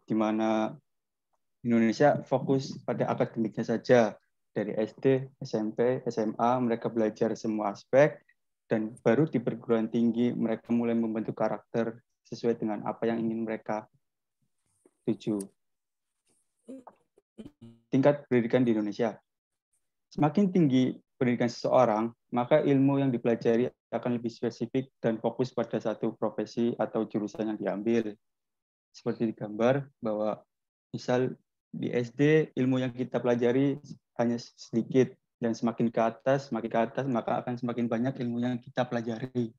di mana Indonesia fokus pada akademiknya saja. Dari SD, SMP, SMA, mereka belajar semua aspek, dan baru di perguruan tinggi mereka mulai membentuk karakter sesuai dengan apa yang ingin mereka tuju. Tingkat pendidikan di Indonesia. Semakin tinggi pendidikan seseorang, maka ilmu yang dipelajari akan lebih spesifik dan fokus pada satu profesi atau jurusan yang diambil. Seperti digambar bahwa misal di SD ilmu yang kita pelajari hanya sedikit, dan semakin ke atas maka akan semakin banyak ilmu yang kita pelajari.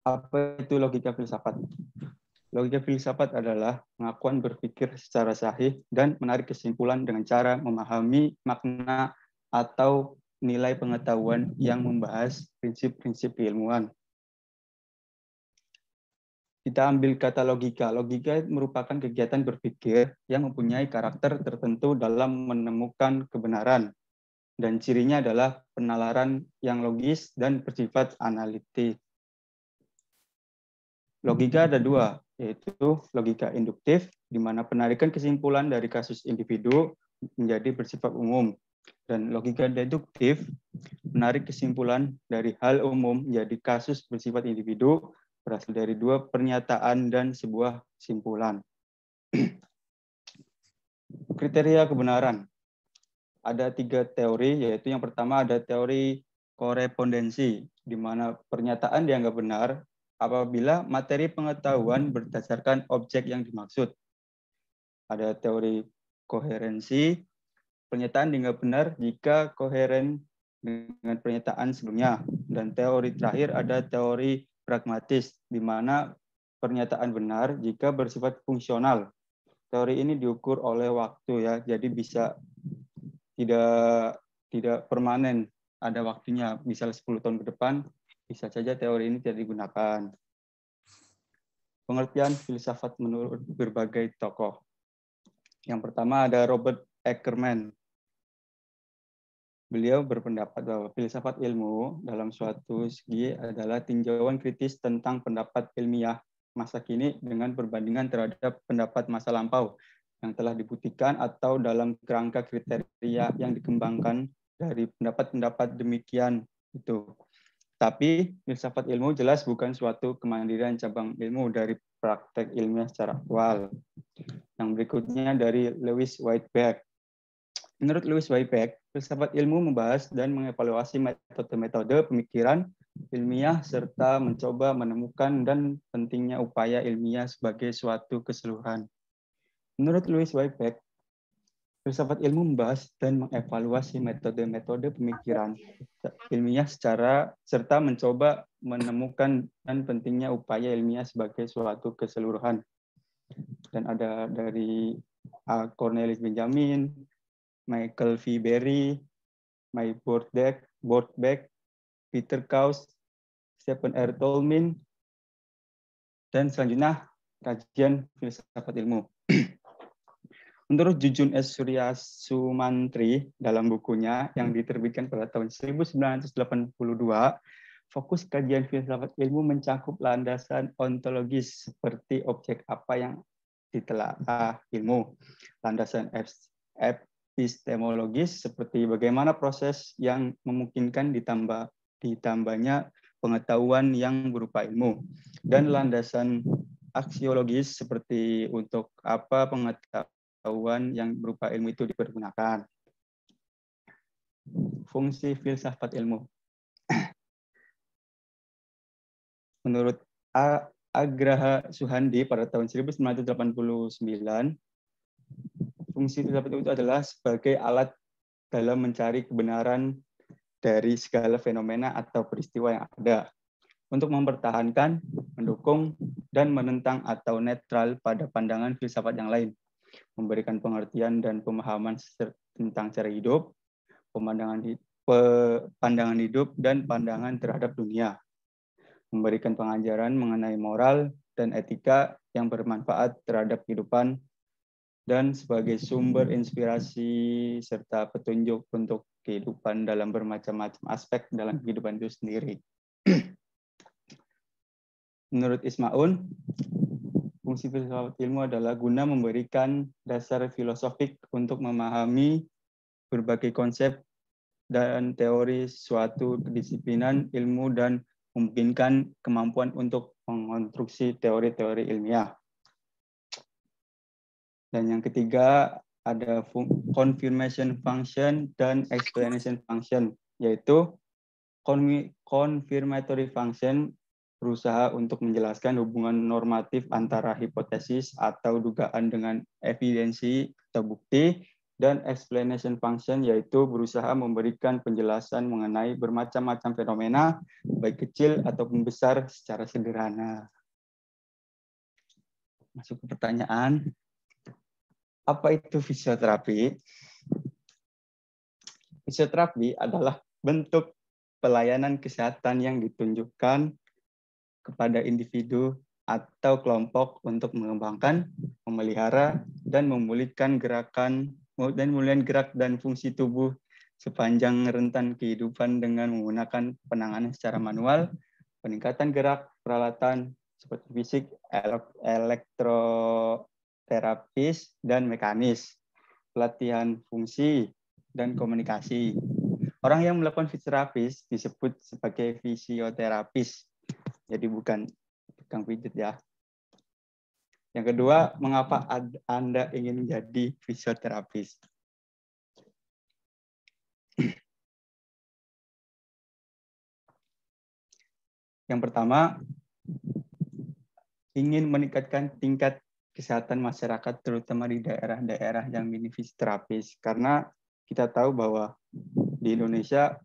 Apa itu logika filsafat? Logika filsafat adalah pengakuan berpikir secara sahih dan menarik kesimpulan dengan cara memahami makna atau nilai pengetahuan yang membahas prinsip-prinsip keilmuan. Kita ambil kata logika. Logika merupakan kegiatan berpikir yang mempunyai karakter tertentu dalam menemukan kebenaran. Dan cirinya adalah penalaran yang logis dan bersifat analitik. Logika ada dua, yaitu logika induktif, di mana penarikan kesimpulan dari kasus individu menjadi bersifat umum. Dan logika deduktif, menarik kesimpulan dari hal umum menjadi kasus bersifat individu, berasal dari dua pernyataan dan sebuah kesimpulan. Kriteria kebenaran. Ada 3 teori, yaitu yang pertama ada teori korespondensi, di mana pernyataan dianggap benar apabila materi pengetahuan berdasarkan objek yang dimaksud. Ada teori koherensi, pernyataan dianggap benar jika koheren dengan pernyataan sebelumnya. Dan teori terakhir ada teori pragmatis, di mana pernyataan benar jika bersifat fungsional. Teori ini diukur oleh waktu ya, jadi bisa tidak permanen, ada waktunya, misal 10 tahun ke depan, bisa saja teori ini tidak digunakan. Pengertian filsafat menurut berbagai tokoh. Yang pertama ada Robert Ackerman. Beliau berpendapat bahwa filsafat ilmu dalam suatu segi adalah tinjauan kritis tentang pendapat ilmiah masa kini dengan perbandingan terhadap pendapat masa lampau yang telah dibuktikan atau dalam kerangka kriteria yang dikembangkan dari pendapat-pendapat demikian itu. Tapi filsafat ilmu jelas bukan suatu kemandirian cabang ilmu dari praktek ilmiah secara aktual. Yang berikutnya dari Lewis Whitehead. Menurut Lewis Whitehead, filsafat ilmu membahas dan mengevaluasi metode-metode pemikiran ilmiah serta mencoba menemukan dan pentingnya upaya ilmiah sebagai suatu keseluruhan. Menurut Lewis Whitehead, filsafat ilmu membahas dan mengevaluasi metode-metode pemikiran ilmiah serta mencoba menemukan dan pentingnya upaya ilmiah sebagai suatu keseluruhan. Dan ada dari Cornelius Benjamin, Michael V. Berry, Mike Borthbeck, Peter Kaus, Stephen R. Tolmin, dan selanjutnya kajian filsafat ilmu. Menurut Jujun S. Surya Sumantri dalam bukunya yang diterbitkan pada tahun 1982, fokus kajian filsafat ilmu mencakup landasan ontologis seperti objek apa yang ditelaah ilmu, landasan epistemologis seperti bagaimana proses yang memungkinkan ditambahnya pengetahuan yang berupa ilmu, dan landasan aksiologis seperti untuk apa pengetahuan yang berupa ilmu itu dipergunakan. Fungsi filsafat ilmu. Menurut Agraha Suhandi pada tahun 1989, fungsi filsafat itu adalah sebagai alat dalam mencari kebenaran dari segala fenomena atau peristiwa yang ada, untuk mempertahankan, mendukung, dan menentang atau netral pada pandangan filsafat yang lain, memberikan pengertian dan pemahaman tentang cara hidup, pandangan hidup, dan pandangan terhadap dunia, memberikan pengajaran mengenai moral dan etika yang bermanfaat terhadap kehidupan, dan sebagai sumber inspirasi serta petunjuk untuk kehidupan dalam bermacam-macam aspek dalam kehidupan itu sendiri. Menurut Ismaun, Fungsi filsafat ilmu adalah guna memberikan dasar filosofik untuk memahami berbagai konsep dan teori suatu kedisiplinan ilmu dan memungkinkan kemampuan untuk mengonstruksi teori-teori ilmiah. Dan yang ketiga ada confirmation function dan explanation function, yaitu confirmatory function berusaha untuk menjelaskan hubungan normatif antara hipotesis atau dugaan dengan evidensi atau bukti, dan explanation function yaitu berusaha memberikan penjelasan mengenai bermacam-macam fenomena, baik kecil ataupun besar secara sederhana. Masuk ke pertanyaan. Apa itu fisioterapi? Fisioterapi adalah bentuk pelayanan kesehatan yang ditunjukkan kepada individu atau kelompok untuk mengembangkan, memelihara, dan memulihkan gerak dan fungsi tubuh sepanjang rentan kehidupan dengan menggunakan penanganan secara manual, peningkatan gerak, peralatan seperti fisik, elektroterapis, dan mekanis, pelatihan fungsi, dan komunikasi. Orang yang melakukan fisioterapis disebut sebagai fisioterapis. Jadi bukan tukang pijat ya. Yang kedua, mengapa Anda ingin menjadi fisioterapis? Yang pertama, ingin meningkatkan tingkat kesehatan masyarakat, terutama di daerah-daerah yang minim fisioterapis. Karena kita tahu bahwa di Indonesia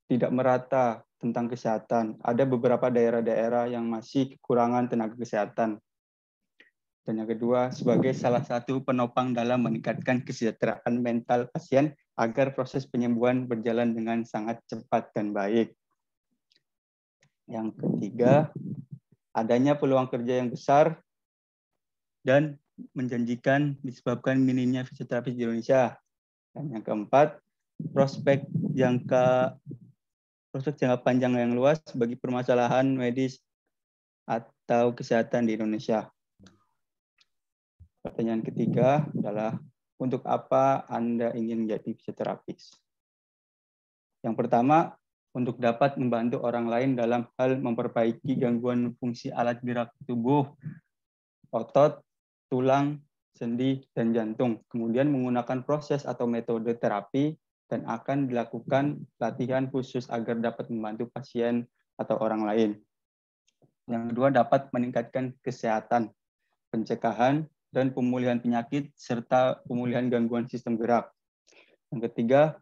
tidak merata tentang kesehatan. Ada beberapa daerah-daerah yang masih kekurangan tenaga kesehatan. Dan yang kedua, sebagai salah satu penopang dalam meningkatkan kesejahteraan mental pasien agar proses penyembuhan berjalan dengan sangat cepat dan baik. Yang ketiga, adanya peluang kerja yang besar dan menjanjikan disebabkan minimnya fisioterapis di Indonesia. Dan yang keempat, prospek jangka panjang yang luas bagi permasalahan medis atau kesehatan di Indonesia. Pertanyaan ketiga adalah, untuk apa Anda ingin menjadi fisioterapis? Yang pertama, untuk dapat membantu orang lain dalam hal memperbaiki gangguan fungsi alat gerak tubuh, otot, tulang, sendi, dan jantung. Kemudian menggunakan proses atau metode terapi dan akan dilakukan latihan khusus agar dapat membantu pasien atau orang lain. Yang kedua, dapat meningkatkan kesehatan, pencegahan, dan pemulihan penyakit, serta pemulihan gangguan sistem gerak. Yang ketiga,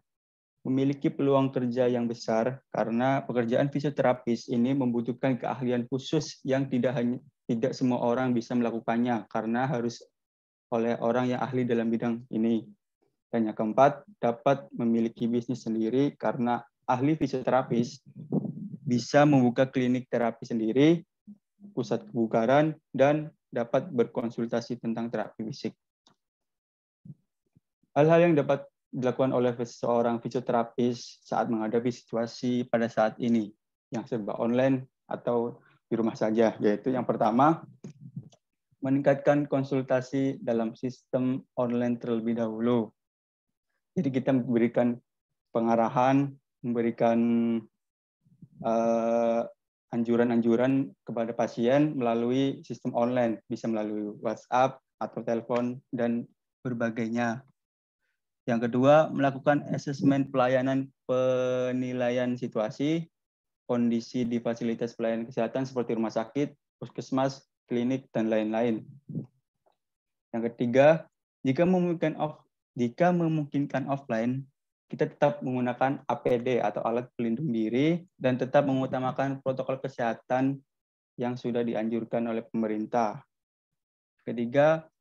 memiliki peluang kerja yang besar karena pekerjaan fisioterapis ini membutuhkan keahlian khusus yang tidak semua orang bisa melakukannya karena harus oleh orang yang ahli dalam bidang ini. Dan yang keempat, dapat memiliki bisnis sendiri karena ahli fisioterapis bisa membuka klinik terapi sendiri, pusat kebugaran, dan dapat berkonsultasi tentang terapi fisik. Hal-hal yang dapat dilakukan oleh seorang fisioterapis saat menghadapi situasi pada saat ini yang serba online atau di rumah saja, yaitu yang pertama, meningkatkan konsultasi dalam sistem online terlebih dahulu. Jadi kita memberikan pengarahan, memberikan anjuran-anjuran kepada pasien melalui sistem online, bisa melalui WhatsApp atau telepon dan berbagainya. Yang kedua, melakukan asesmen pelayanan penilaian situasi, kondisi di fasilitas pelayanan kesehatan seperti rumah sakit, puskesmas, klinik, dan lain-lain. Yang ketiga, jika memungkinkan offline, kita tetap menggunakan APD atau alat pelindung diri dan tetap mengutamakan protokol kesehatan yang sudah dianjurkan oleh pemerintah. Yang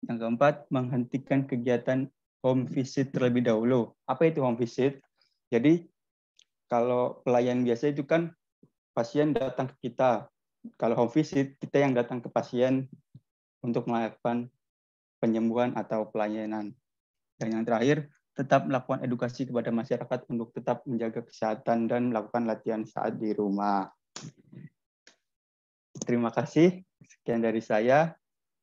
keempat, menghentikan kegiatan home visit terlebih dahulu. Apa itu home visit? Jadi kalau pelayan biasa itu kan pasien datang ke kita. Kalau home visit, kita yang datang ke pasien untuk melakukan penyembuhan atau pelayanan. Dan yang terakhir, tetap melakukan edukasi kepada masyarakat untuk tetap menjaga kesehatan dan melakukan latihan saat di rumah. Terima kasih. Sekian dari saya.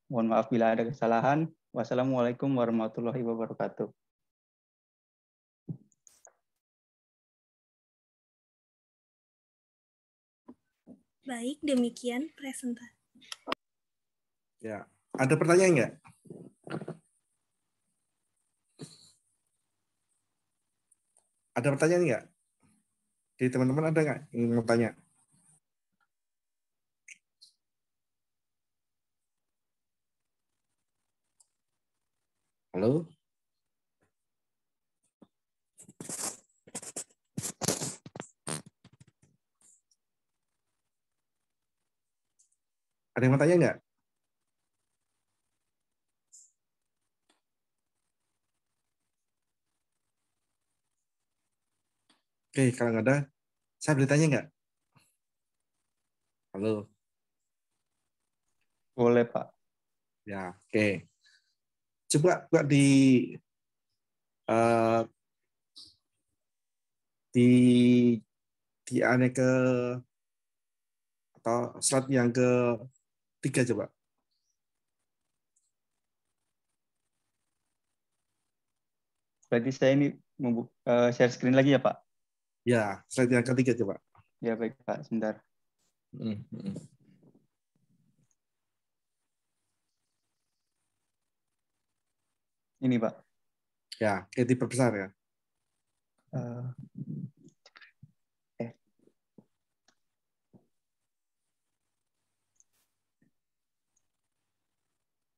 Mohon maaf bila ada kesalahan. Wassalamualaikum warahmatullahi wabarakatuh. Baik, demikian presentasi. Ya, ada pertanyaan nggak? Ada pertanyaan nggak? Jadi teman-teman ada nggak yang mau tanya? Halo? Ada yang mau tanya nggak? Oke, kalau nggak ada, saya boleh tanya nggak? Halo? Boleh, Pak. Ya, oke. Coba buka eh, di di aneka atau slide yang ketiga coba. Berarti saya ini share screen lagi ya, Pak? Ya, slide yang ketiga coba. Ya, baik, Pak. Sebentar. Ini, Pak. Ya, oke, diperbesar ya.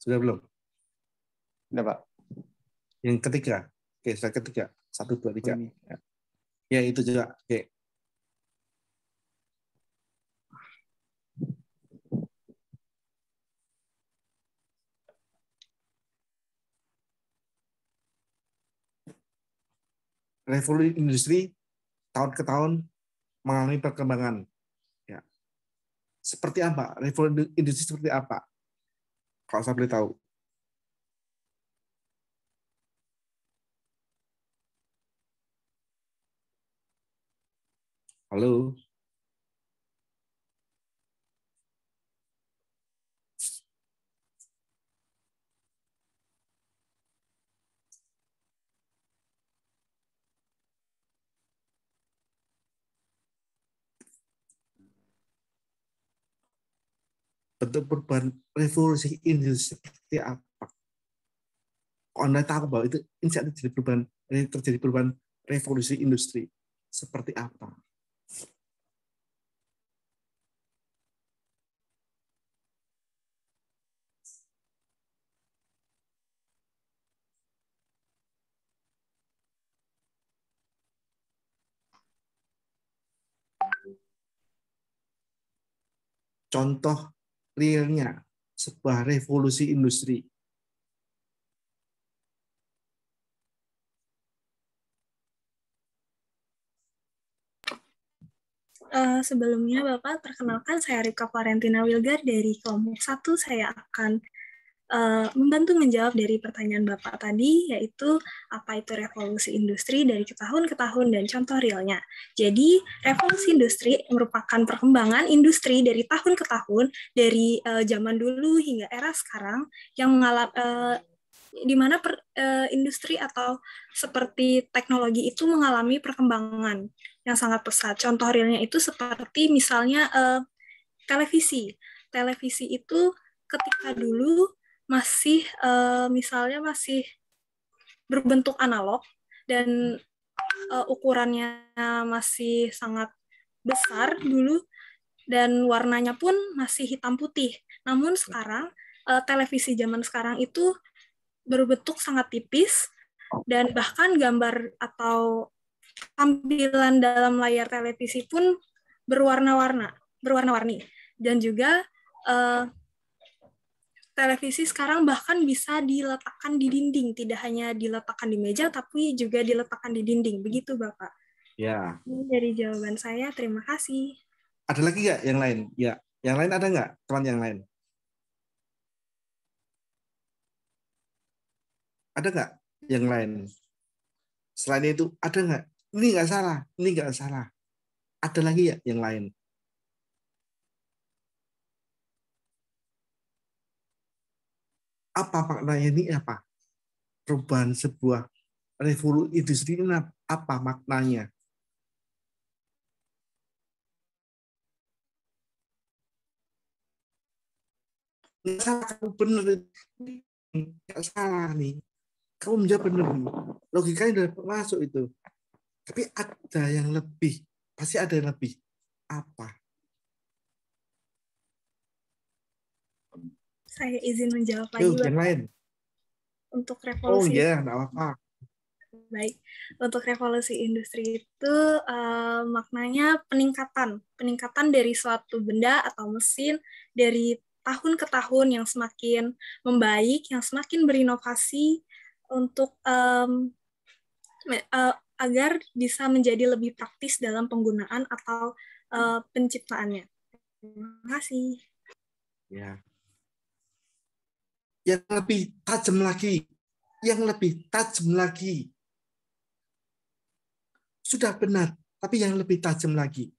Sudah belum? Udah, Pak. Yang ketiga. Oke, slide ketiga. 1, 2, 3. Ini. Ya, itu juga. Oke. Revolusi industri tahun ke tahun mengalami perkembangan. Ya. Seperti apa? Revolusi industri seperti apa? Kalau saya boleh tahu. Halo? Bentuk perubahan revolusi industri seperti apa? Kok Anda tahu bahwa itu terjadi perubahan revolusi industri seperti apa? Contoh realnya sebuah revolusi industri. Sebelumnya Bapak, perkenalkan saya Rika Florentina Wilgar dari kelompok 1. Saya akan membantu menjawab dari pertanyaan Bapak tadi, yaitu apa itu revolusi industri dari tahun ke tahun dan contoh realnya. Jadi, revolusi industri merupakan perkembangan industri dari tahun ke tahun, dari zaman dulu hingga era sekarang, yang mengalami di mana industri atau seperti teknologi itu mengalami perkembangan yang sangat pesat. Contoh realnya itu seperti misalnya televisi. Televisi itu ketika dulu masih misalnya masih berbentuk analog dan ukurannya masih sangat besar dulu dan warnanya pun masih hitam putih. Namun sekarang televisi zaman sekarang itu berbentuk sangat tipis dan bahkan gambar atau tampilan dalam layar televisi pun berwarna-warni dan juga televisi sekarang bahkan bisa diletakkan di dinding, tidak hanya diletakkan di meja, tapi juga diletakkan di dinding. Begitu, Bapak. Ya. Ini dari jawaban saya, terima kasih. Ada lagi nggak yang lain? Ya, yang lain ada nggak? Teman yang lain? Ada nggak yang lain? Selain itu, ada nggak? Ini nggak salah, ini nggak salah. Ada lagi ya yang lain? Apa maknanya ini apa? Perubahan sebuah revolusi industri ini apa maknanya? Nggak salah, kamu benar. Nggak salah nih. Kamu menjawab benar nih. Logikanya udah masuk itu. Tapi ada yang lebih. Pasti ada yang lebih. Apa? Saya izin menjawab lagi, Yuk, yang Bapak. lain. Untuk Oh revolusi, iya, nggak apa-apa. baik. Untuk revolusi industri itu maknanya peningkatan dari suatu benda atau mesin dari tahun ke tahun yang semakin membaik, yang semakin berinovasi untuk agar bisa menjadi lebih praktis dalam penggunaan atau penciptaannya. Terima kasih. Ya. Yang lebih tajam lagi. Yang lebih tajam lagi. Sudah benar, tapi yang lebih tajam lagi.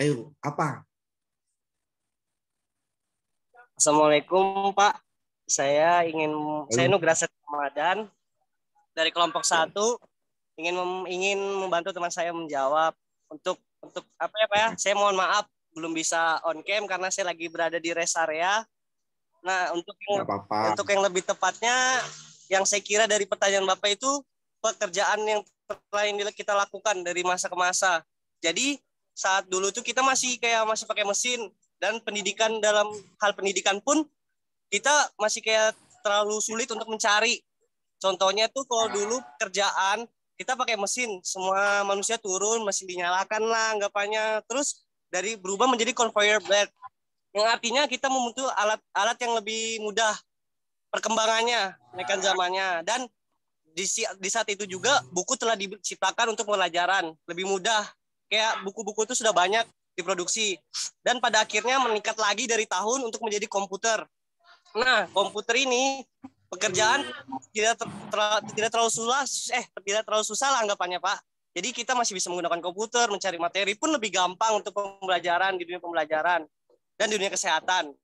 Ayo, apa? Assalamualaikum Pak. Saya Nugraset Ramadan dari kelompok 1 ingin membantu teman saya menjawab untuk apa ya Pak ya? Saya mohon maaf belum bisa on cam karena saya lagi berada di rest area. Nah, untuk yang lebih tepatnya yang saya kira dari pertanyaan Bapak itu pekerjaan yang telah kita lakukan dari masa ke masa. Jadi saat dulu tuh kita masih pakai mesin, dan dalam hal pendidikan pun kita masih kayak terlalu sulit untuk mencari. Contohnya tuh kalau dulu kerjaan kita pakai mesin, semua manusia turun, mesin dinyalakan lah anggapannya. Terus dari berubah menjadi conveyor belt, yang artinya kita membutuhkan alat-alat yang lebih mudah perkembangannya, menaikkan zamannya. Dan di saat itu juga buku telah diciptakan untuk pembelajaran lebih mudah. Kayak buku-buku itu sudah banyak diproduksi, dan pada akhirnya meningkat lagi dari tahun untuk menjadi komputer. Nah, komputer ini pekerjaan tidak terlalu susah lah anggapannya Pak. Jadi kita masih bisa menggunakan komputer, mencari materi pun lebih gampang untuk pembelajaran di dunia pembelajaran dan di dunia kesehatan.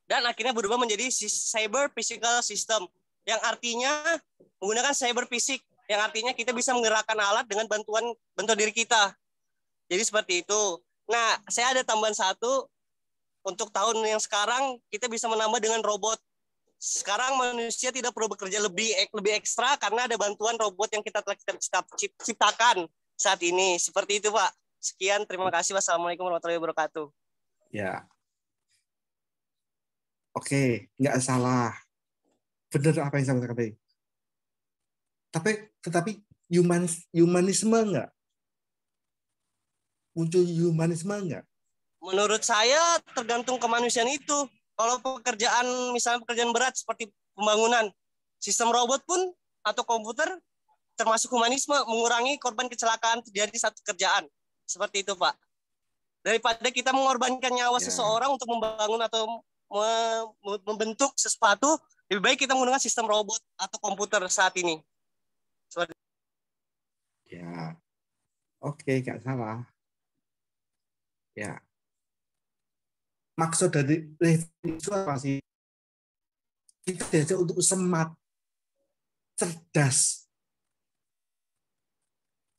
Dan akhirnya berubah menjadi cyber physical system, yang artinya menggunakan cyber fisik, yang artinya kita bisa menggerakkan alat dengan bantuan diri kita. Jadi seperti itu. Nah, saya ada tambahan satu. Untuk tahun yang sekarang, kita bisa menambah dengan robot. Sekarang manusia tidak perlu bekerja lebih ekstra karena ada bantuan robot yang kita telah ciptakan saat ini. Seperti itu, Pak. Sekian, terima kasih. Wassalamualaikum warahmatullahi wabarakatuh. Ya. Oke, nggak salah. Benar apa yang saya katakan tadi. Tetapi humanisme nggak? Muncul humanisme nggak? Menurut saya tergantung kemanusiaan itu. Kalau misalnya pekerjaan berat seperti pembangunan, sistem robot pun atau komputer termasuk humanisme, mengurangi korban kecelakaan terjadi saat pekerjaan. Seperti itu, Pak. Daripada kita mengorbankan nyawa seseorang untuk membangun atau membentuk sesuatu, lebih baik kita menggunakan sistem robot atau komputer saat ini. Seperti... Ya, oke, nggak salah. Ya. Maksud dari revolusi apa sih? Kita diajak untuk smart, cerdas.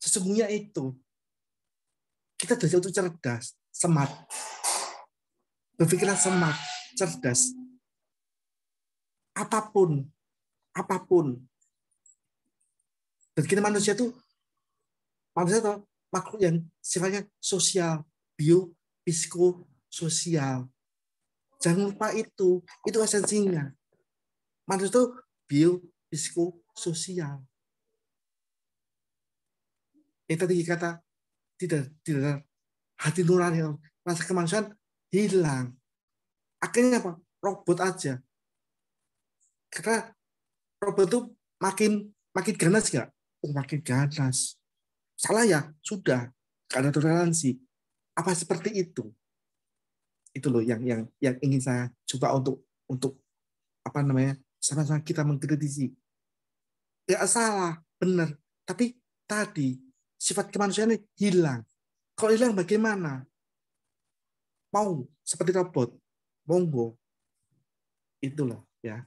Sesungguhnya itu. Kita diajak untuk cerdas, smart. Berpikirlah smart, cerdas. Apapun. Dan kita manusia itu makhluk yang sifatnya sosial, psikososial. Jangan lupa itu esensinya. Manusia itu psikososial. Yang tadi kata tidak hati nurani, rasa kemanusiaan hilang. Akhirnya apa? Robot aja. Karena robot itu makin ganas nggak? Makin ganas. Salah ya, sudah. Karena toleransi. Apa seperti itu? Itu loh yang ingin saya coba untuk sama-sama kita mengkritisi. Nggak salah, benar. Tapi tadi sifat kemanusiaan hilang. Kalau hilang bagaimana? Mau seperti robot? Monggo. Itulah ya.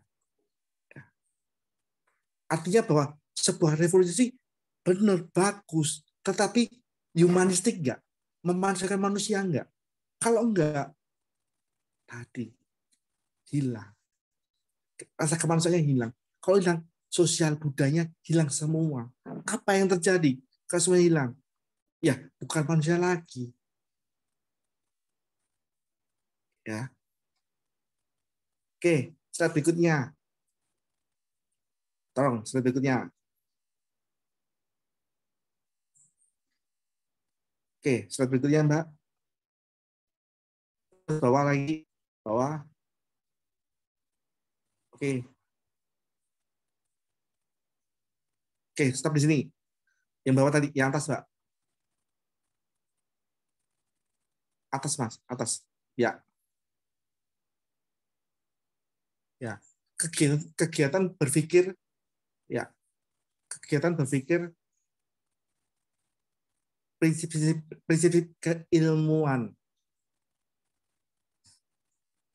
Artinya bahwa sebuah revolusi benar bagus, tetapi humanistik enggak? Memanusiakan manusia enggak? Kalau enggak, tadi hilang. Rasa kemanusiaannya hilang. Kalau hilang, sosial budayanya hilang semua. Apa yang terjadi? Kalau semua hilang, ya bukan manusia lagi. Ya. Oke, slide berikutnya. Tolong, slide berikutnya. Oke, slide berikutnya, Mbak. Bawah lagi, bawah. Oke. Oke, stop di sini. Yang bawah tadi, yang atas, Mbak. Atas, Mas, atas. Ya. Ya. Kegiatan berpikir, ya. Kegiatan berpikir prinsip keilmuan.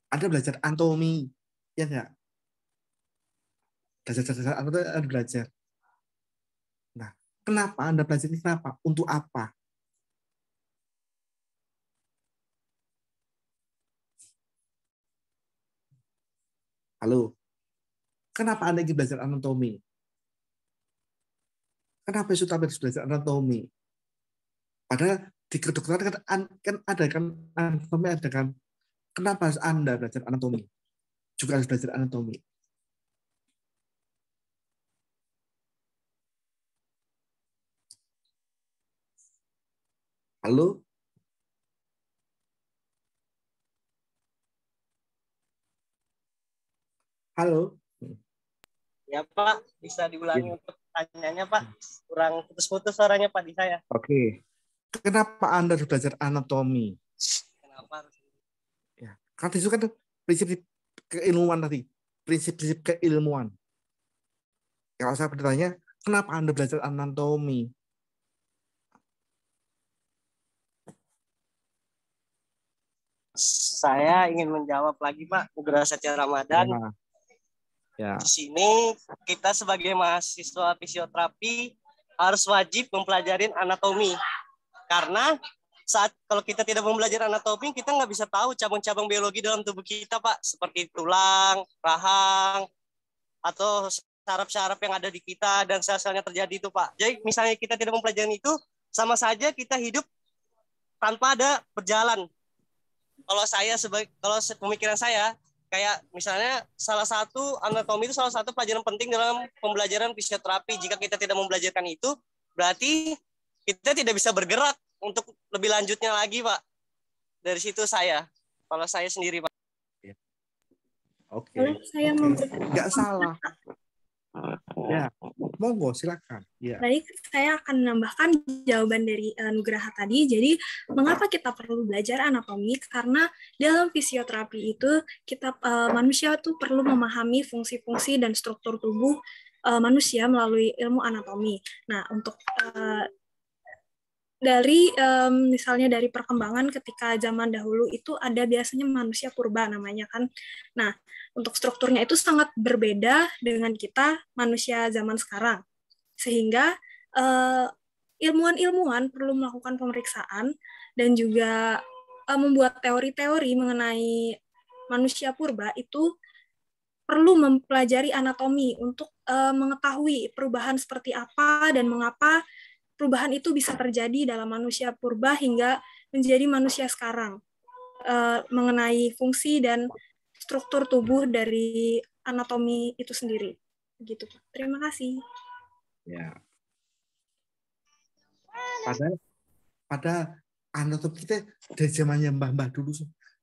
Anda belajar anatomi, ya enggak? Belajar anatomi, Anda belajar. Nah, kenapa Anda belajar ini? Kenapa? Untuk apa? Halo? Kenapa Anda ingin belajar anatomi? Kenapa Suta harus belajar anatomi? Padahal di kedokteran kan ada kan anatomi ada kan. Kenapa harus Anda belajar anatomi? Juga harus belajar anatomi. Halo? Halo? Ya Pak, bisa diulangi Ya. untuk pertanyaannya Pak. Kurang putus-putus suaranya Pak di saya. Oke. Kenapa Anda harus belajar anatomi? Kenapa harus? Ya. Karena itu kan prinsip keilmuan tadi. Prinsip-prinsip keilmuan. Kalau saya bertanya, kenapa Anda belajar anatomi? Saya ingin menjawab lagi Pak, Nugraha Satya Ramadan. Ya. Di sini kita sebagai mahasiswa fisioterapi harus wajib mempelajari anatomi. Karena kalau kita tidak mempelajari anatomi, kita nggak bisa tahu cabang-cabang biologi dalam tubuh kita, Pak. Seperti tulang, rahang, atau saraf-saraf yang ada di kita dan sel-selnya terjadi itu, Pak. Jadi misalnya kita tidak mempelajari itu, sama saja kita hidup tanpa ada berjalan. Kalau pemikiran saya, kayak misalnya salah satu anatomi itu salah satu pelajaran penting dalam pembelajaran fisioterapi. Jika kita tidak mempelajarkan itu, berarti kita tidak bisa bergerak untuk lebih lanjutnya lagi, Pak. Dari situ kalau saya sendiri, Pak. Oke. Saya nggak salah. Ya, monggo silakan. Ya. Baik, saya akan menambahkan jawaban dari Nugraha tadi. Jadi, mengapa kita perlu belajar anatomi? Karena dalam fisioterapi itu kita manusia tuh perlu memahami fungsi-fungsi dan struktur tubuh manusia melalui ilmu anatomi. Nah, untuk misalnya dari perkembangan ketika zaman dahulu itu ada biasanya manusia purba namanya kan. Nah, untuk strukturnya itu sangat berbeda dengan kita manusia zaman sekarang. Sehingga ilmuwan-ilmuwan perlu melakukan pemeriksaan dan juga membuat teori-teori mengenai manusia purba itu perlu mempelajari anatomi untuk mengetahui perubahan seperti apa dan mengapa perubahan itu bisa terjadi dalam manusia purba hingga menjadi manusia sekarang, mengenai fungsi dan struktur tubuh dari anatomi itu sendiri. Begitu, Pak. Terima kasih. Ya. Pada anatomi kita dari zamannya mbah-mbah dulu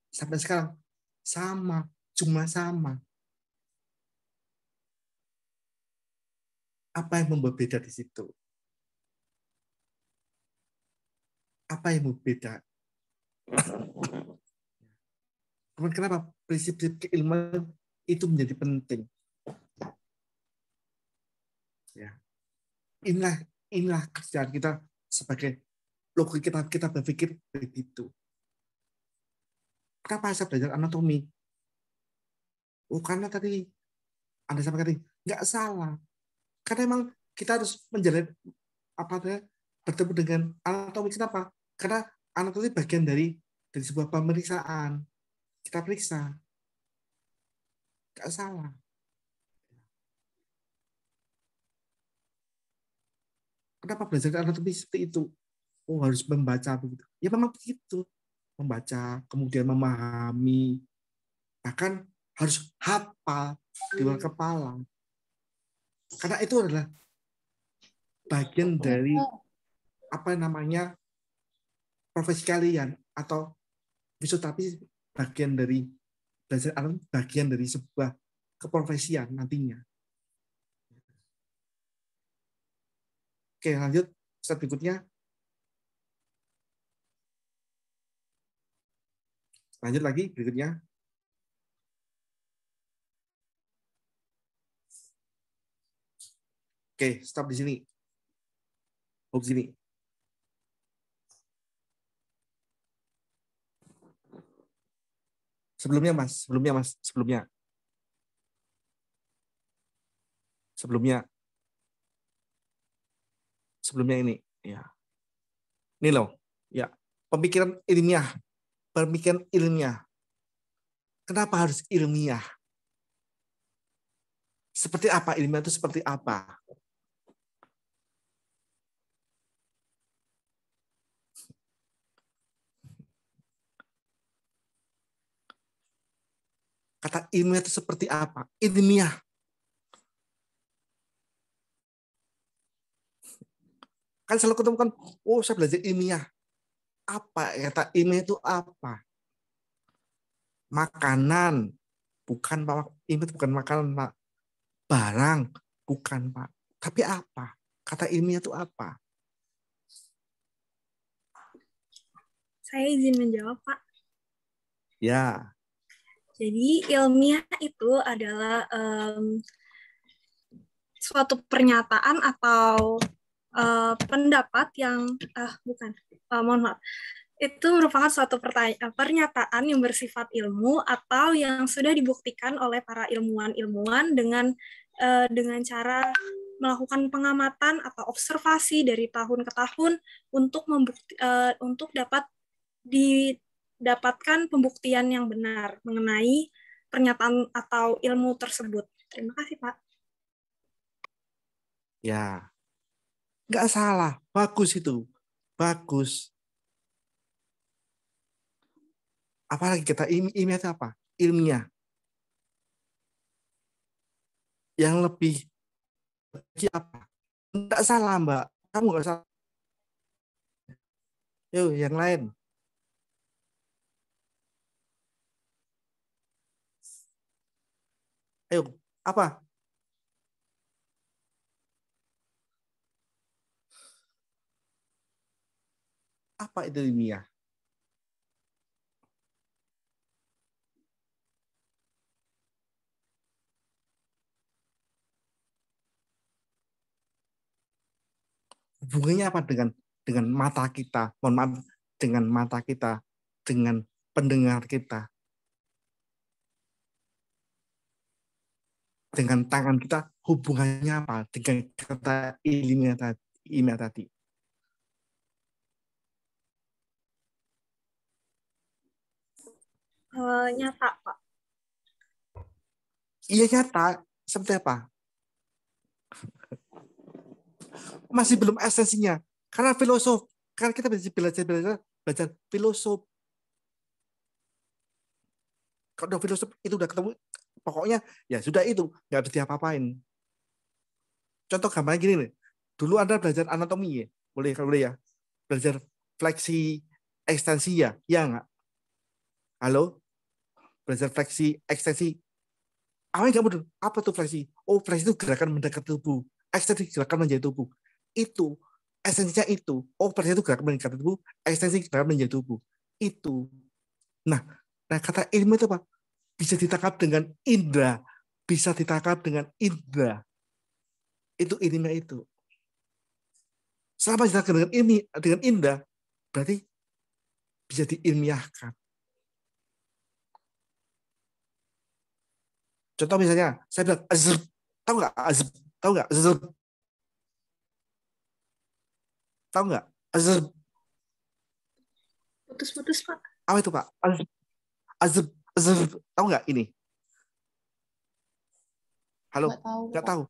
sampai sekarang sama, cuma sama. Apa yang membuat beda di situ? Apa yang berbeda? Kenapa prinsip-prinsip keilmuan itu menjadi penting? Ya. Inilah kerjaan kita sebagai logika kita berpikir begitu. Kenapa saya belajar anatomi? Oh, karena tadi Anda sampaikan tadi nggak salah. Karena memang kita harus menjalani bertemu dengan anatomi. Kenapa? Karena anatomi bagian dari sebuah pemeriksaan. Kita periksa. Nggak salah. Kenapa belajar anatomi seperti itu? Oh, harus membaca begitu. Ya memang begitu. Membaca, kemudian memahami, bahkan harus hafal di luar kepala. Karena itu adalah bagian dari profesi kalian, atau fisioterapi bagian dari belajar anatomi, bagian dari sebuah keprofesian nantinya. Oke, lanjut step berikutnya. Lanjut lagi berikutnya. Oke, stop di sini. Oh, di sini. Sebelumnya ini, ya. Ini loh, ya. Pemikiran ilmiah. Kenapa harus ilmiah? Seperti apa ilmiah itu? Seperti apa? Kata ilmiah itu seperti apa? Ilmiah. Kan selalu ketemu kan, oh saya belajar ilmiah. Apa? Kata ilmiah itu apa? Makanan. Bukan Pak. Ilmiah itu bukan makanan, Pak. Barang. Bukan, Pak. Tapi apa? Kata ilmiah itu apa? Saya izin menjawab, Pak. Ya. Jadi ilmiah itu adalah suatu pernyataan atau pendapat yang mohon maaf, itu merupakan suatu pernyataan yang bersifat ilmu atau yang sudah dibuktikan oleh para ilmuwan dengan cara melakukan pengamatan atau observasi dari tahun ke tahun untuk dapat didapatkan pembuktian yang benar mengenai pernyataan atau ilmu tersebut. Terima kasih, Pak. Ya. Nggak salah. Bagus itu. Bagus. Apalagi kata ilmiah itu apa? Ilmiah. Yang lebih apa? Nggak salah, Mbak. Kamu nggak salah. Yuk, yang lain. Ayo, apa? Apa itu ilmiah? Hubungannya apa dengan mata kita? Mohon maaf, dengan mata kita, dengan pendengar kita, dengan tangan kita, hubungannya apa dengan kata ilmiah tadi? Nyata, Pak. Iya, nyata. Seperti apa? Masih belum esensinya. Karena filosof. Karena kita belajar filosof. Kalau udah filosof itu udah ketemu, pokoknya ya sudah itu, nggak bisa diapa-apain. Contoh gambarnya gini nih. Dulu Anda belajar anatomi ya, boleh kalau boleh ya. Belajar fleksi ekstensi ya nggak? Halo? Belajar fleksi ekstensi. Awalnya nggak betul. Apa tuh fleksi? Oh, fleksi itu gerakan mendekat tubuh. Ekstensi gerakan menjadi tubuh. Itu esensinya itu. Oh, fleksi itu gerakan mendekat tubuh. Ekstensi gerakan menjadi tubuh. Itu. Nah, kata ilmu itu apa? Bisa ditangkap dengan indera. Bisa ditangkap dengan indera. Itu ilmiah itu. Selama ditangkap dengan indera, berarti bisa diilmiahkan. Contoh misalnya, saya bilang azab, tahu nggak azab? Tahu nggak azab? Tahu nggak azab? Putus-putus, Pak. Apa itu, Pak? Azab, azab, tahu nggak ini? Halo, nggak tahu.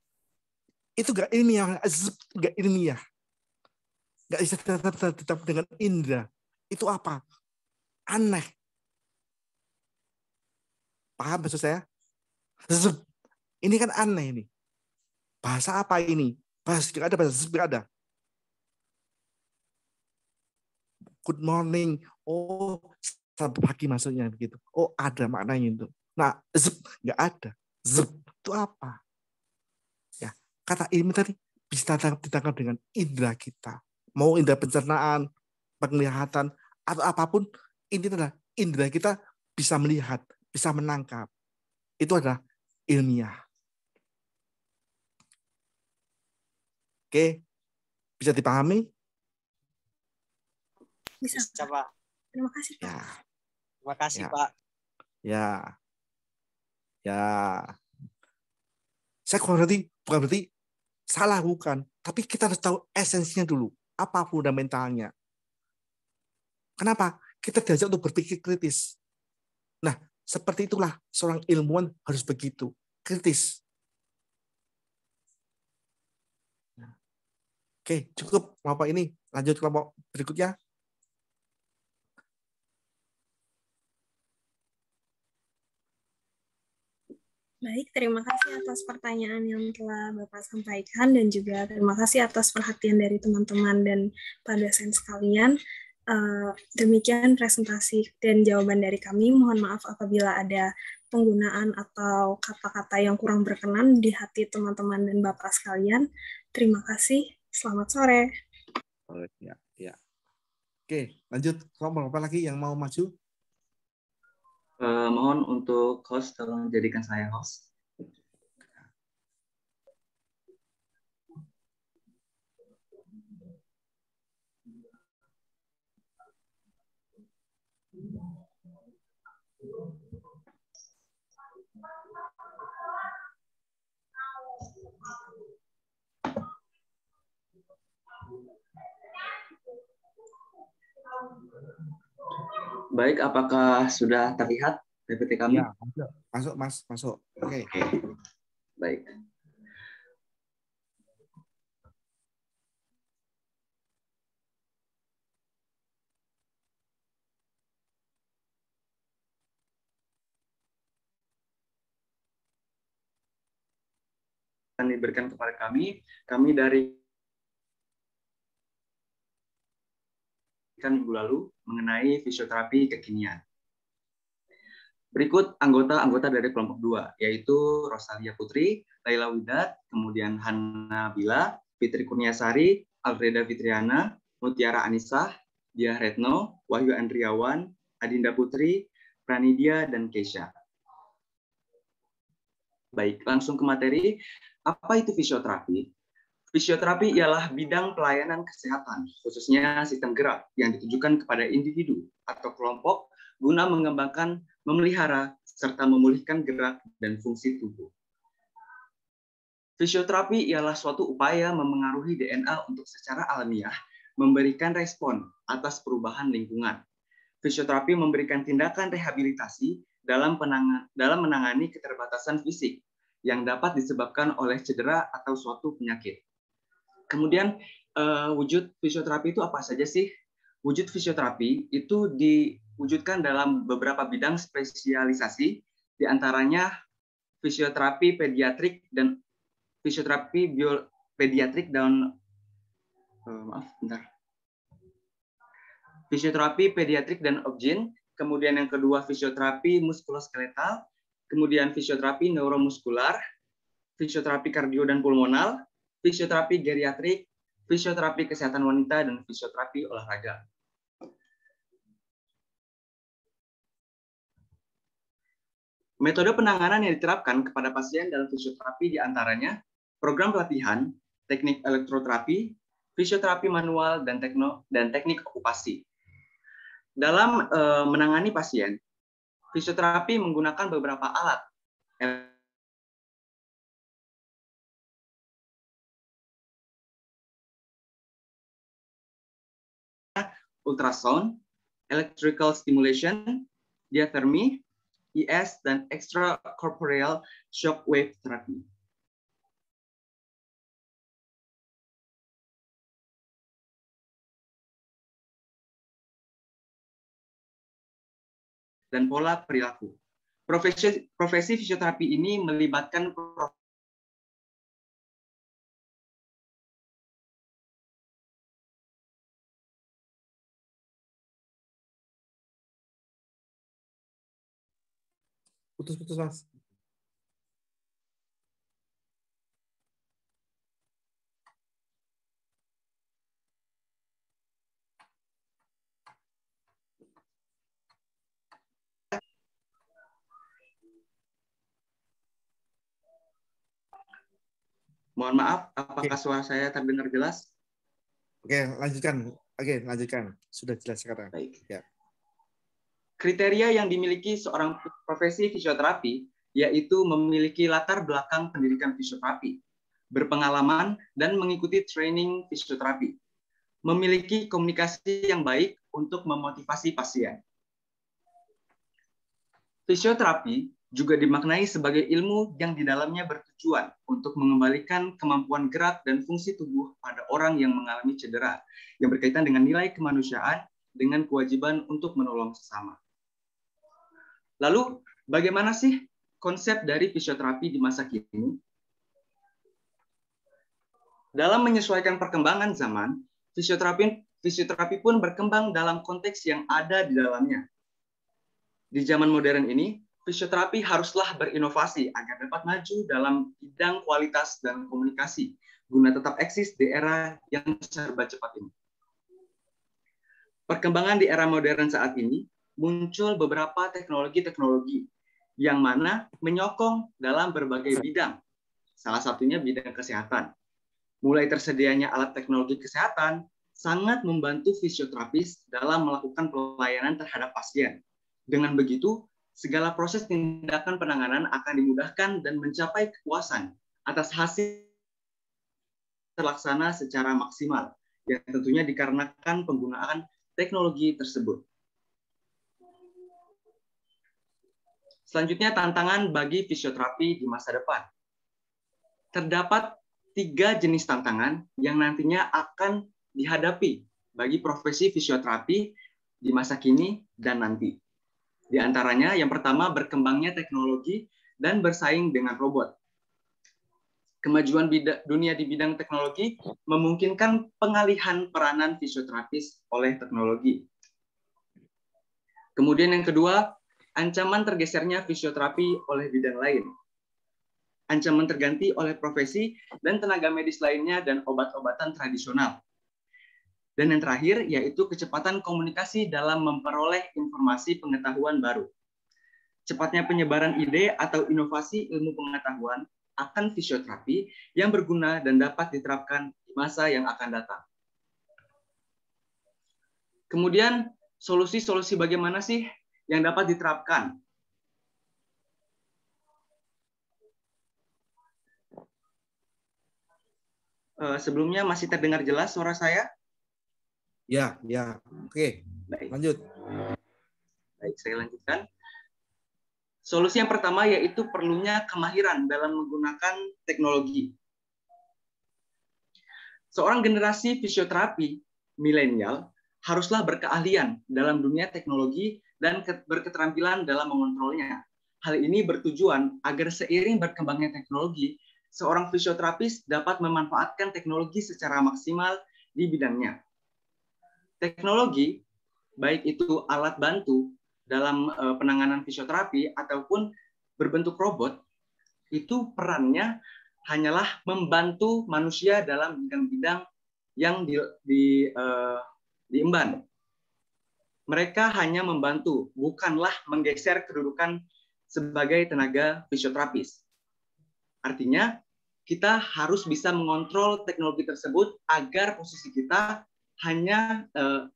Itu nggak ilmiah, azab nggak ilmiah, nggak bisa tetap dengan indra. Itu apa? Aneh. Paham maksud saya? Azab. Ini kan aneh ini. Bahasa apa ini? Bahasa nggak ada, bahasa azab nggak ada. Good morning. Oh, selamat pagi maksudnya begitu. Oh, ada maknanya itu. Nah, azab nggak ada. Azab itu apa? Ya, kata ilmu tadi bisa ditangkap dengan indera kita. Mau indera pencernaan, penglihatan, atau apapun, ini adalah indera kita bisa melihat, bisa menangkap. Itu adalah ilmiah. Oke, bisa dipahami? Bisa, Pak. Terima kasih, Pak. Ya. Terima kasih, Ya. Pak. Ya. Saya bukan berarti salah, bukan. Tapi kita harus tahu esensinya dulu. Apa fundamentalnya. Kenapa? Kita diajak untuk berpikir kritis. Nah, seperti itulah seorang ilmuwan harus begitu. Kritis. Oke, cukup kelompok ini. Lanjut kelompok berikutnya. Baik, terima kasih atas pertanyaan yang telah Bapak sampaikan dan juga terima kasih atas perhatian dari teman-teman dan Pak dosen sekalian. Demikian presentasi dan jawaban dari kami. Mohon maaf apabila ada penggunaan atau kata-kata yang kurang berkenan di hati teman-teman dan Bapak sekalian. Terima kasih. Selamat sore. Ya. Oke, lanjut. Kelompok apa lagi yang mau maju? Mohon untuk host, tolong jadikan saya host. Baik, apakah sudah terlihat PPT kami? Ya, masuk, Mas. Masuk. Oke. Baik. Yang diberikan kepada kami dari minggu lalu mengenai fisioterapi kekinian. Berikut anggota-anggota dari kelompok 2, yaitu Rosalia Putri, Laila Widat, kemudian Hana Bila, Fitri Kurniasari, Alfreda Fitriana, Mutiara Anisah, Dia Retno, Wahyu Andriawan, Adinda Putri, Pranidia, dan Keisha. Baik, langsung ke materi. Apa itu fisioterapi? Fisioterapi ialah bidang pelayanan kesehatan, khususnya sistem gerak yang ditujukan kepada individu atau kelompok guna mengembangkan, memelihara, serta memulihkan gerak dan fungsi tubuh. Fisioterapi ialah suatu upaya memengaruhi DNA untuk secara alamiah memberikan respon atas perubahan lingkungan. Fisioterapi memberikan tindakan rehabilitasi dalam menangani keterbatasan fisik yang dapat disebabkan oleh cedera atau suatu penyakit. Kemudian wujud fisioterapi itu apa saja sih? Wujud fisioterapi itu diwujudkan dalam beberapa bidang spesialisasi, diantaranya fisioterapi pediatrik dan fisioterapi biopediatrik dan fisioterapi pediatrik dan obgyn. Kemudian yang kedua fisioterapi muskuloskeletal, kemudian fisioterapi neuromuskular, fisioterapi kardio dan pulmonal, fisioterapi geriatrik, fisioterapi kesehatan wanita, dan fisioterapi olahraga. Metode penanganan yang diterapkan kepada pasien dalam fisioterapi diantaranya program pelatihan, teknik elektroterapi, fisioterapi manual, dan teknik okupasi. Dalam menangani pasien, fisioterapi menggunakan beberapa alat. Ultrasound, electrical stimulation, diathermy, ES, dan extracorporeal shock wave therapy. Dan pola perilaku. Profesi fisioterapi ini melibatkan Putus-putus, Mas. Mohon maaf, apakah suara saya terdengar jelas? Oke, lanjutkan. Oke, lanjutkan. Sudah jelas sekarang. Baik. Ya. Kriteria yang dimiliki seorang profesi fisioterapi yaitu memiliki latar belakang pendidikan fisioterapi, berpengalaman dan mengikuti training fisioterapi, memiliki komunikasi yang baik untuk memotivasi pasien. Fisioterapi juga dimaknai sebagai ilmu yang di dalamnya bertujuan untuk mengembalikan kemampuan gerak dan fungsi tubuh pada orang yang mengalami cedera, yang berkaitan dengan nilai kemanusiaan dengan kewajiban untuk menolong sesama. Lalu, bagaimana sih konsep dari fisioterapi di masa kini? Dalam menyesuaikan perkembangan zaman, fisioterapi pun berkembang dalam konteks yang ada di dalamnya. Di zaman modern ini, fisioterapi haruslah berinovasi agar dapat maju dalam bidang kualitas dan komunikasi, guna tetap eksis di era yang serba cepat ini. Perkembangan di era modern saat ini, muncul beberapa teknologi-teknologi yang mana menyokong dalam berbagai bidang, salah satunya bidang kesehatan. Mulai tersedianya alat teknologi kesehatan, sangat membantu fisioterapis dalam melakukan pelayanan terhadap pasien. Dengan begitu, segala proses tindakan penanganan akan dimudahkan dan mencapai kepuasan atas hasil terlaksana secara maksimal, yang tentunya dikarenakan penggunaan teknologi tersebut. Selanjutnya, tantangan bagi fisioterapi di masa depan. Terdapat 3 jenis tantangan yang nantinya akan dihadapi bagi profesi fisioterapi di masa kini dan nanti. Di antaranya, yang pertama, berkembangnya teknologi dan bersaing dengan robot. Kemajuan dunia di bidang teknologi memungkinkan pengalihan peranan fisioterapis oleh teknologi. Kemudian yang kedua, ancaman tergesernya fisioterapi oleh bidang lain. Ancaman terganti oleh profesi dan tenaga medis lainnya dan obat-obatan tradisional. Dan yang terakhir, yaitu kecepatan komunikasi dalam memperoleh informasi pengetahuan baru. Cepatnya penyebaran ide atau inovasi ilmu pengetahuan akan fisioterapi yang berguna dan dapat diterapkan di masa yang akan datang. Kemudian, solusi-solusi bagaimana sih yang dapat diterapkan? Sebelumnya masih terdengar jelas suara saya? Ya. Oke. Baik. Lanjut. Baik, saya lanjutkan. Solusi yang pertama yaitu perlunya kemahiran dalam menggunakan teknologi. Seorang generasi fisioterapi milenial haruslah berkeahlian dalam dunia teknologi dan berketerampilan dalam mengontrolnya. Hal ini bertujuan agar seiring berkembangnya teknologi, seorang fisioterapis dapat memanfaatkan teknologi secara maksimal di bidangnya. Teknologi, baik itu alat bantu dalam penanganan fisioterapi ataupun berbentuk robot, itu perannya hanyalah membantu manusia dalam bidang-bidang yang diemban. Mereka hanya membantu, bukanlah menggeser kedudukan sebagai tenaga fisioterapis. Artinya, kita harus bisa mengontrol teknologi tersebut agar posisi kita hanya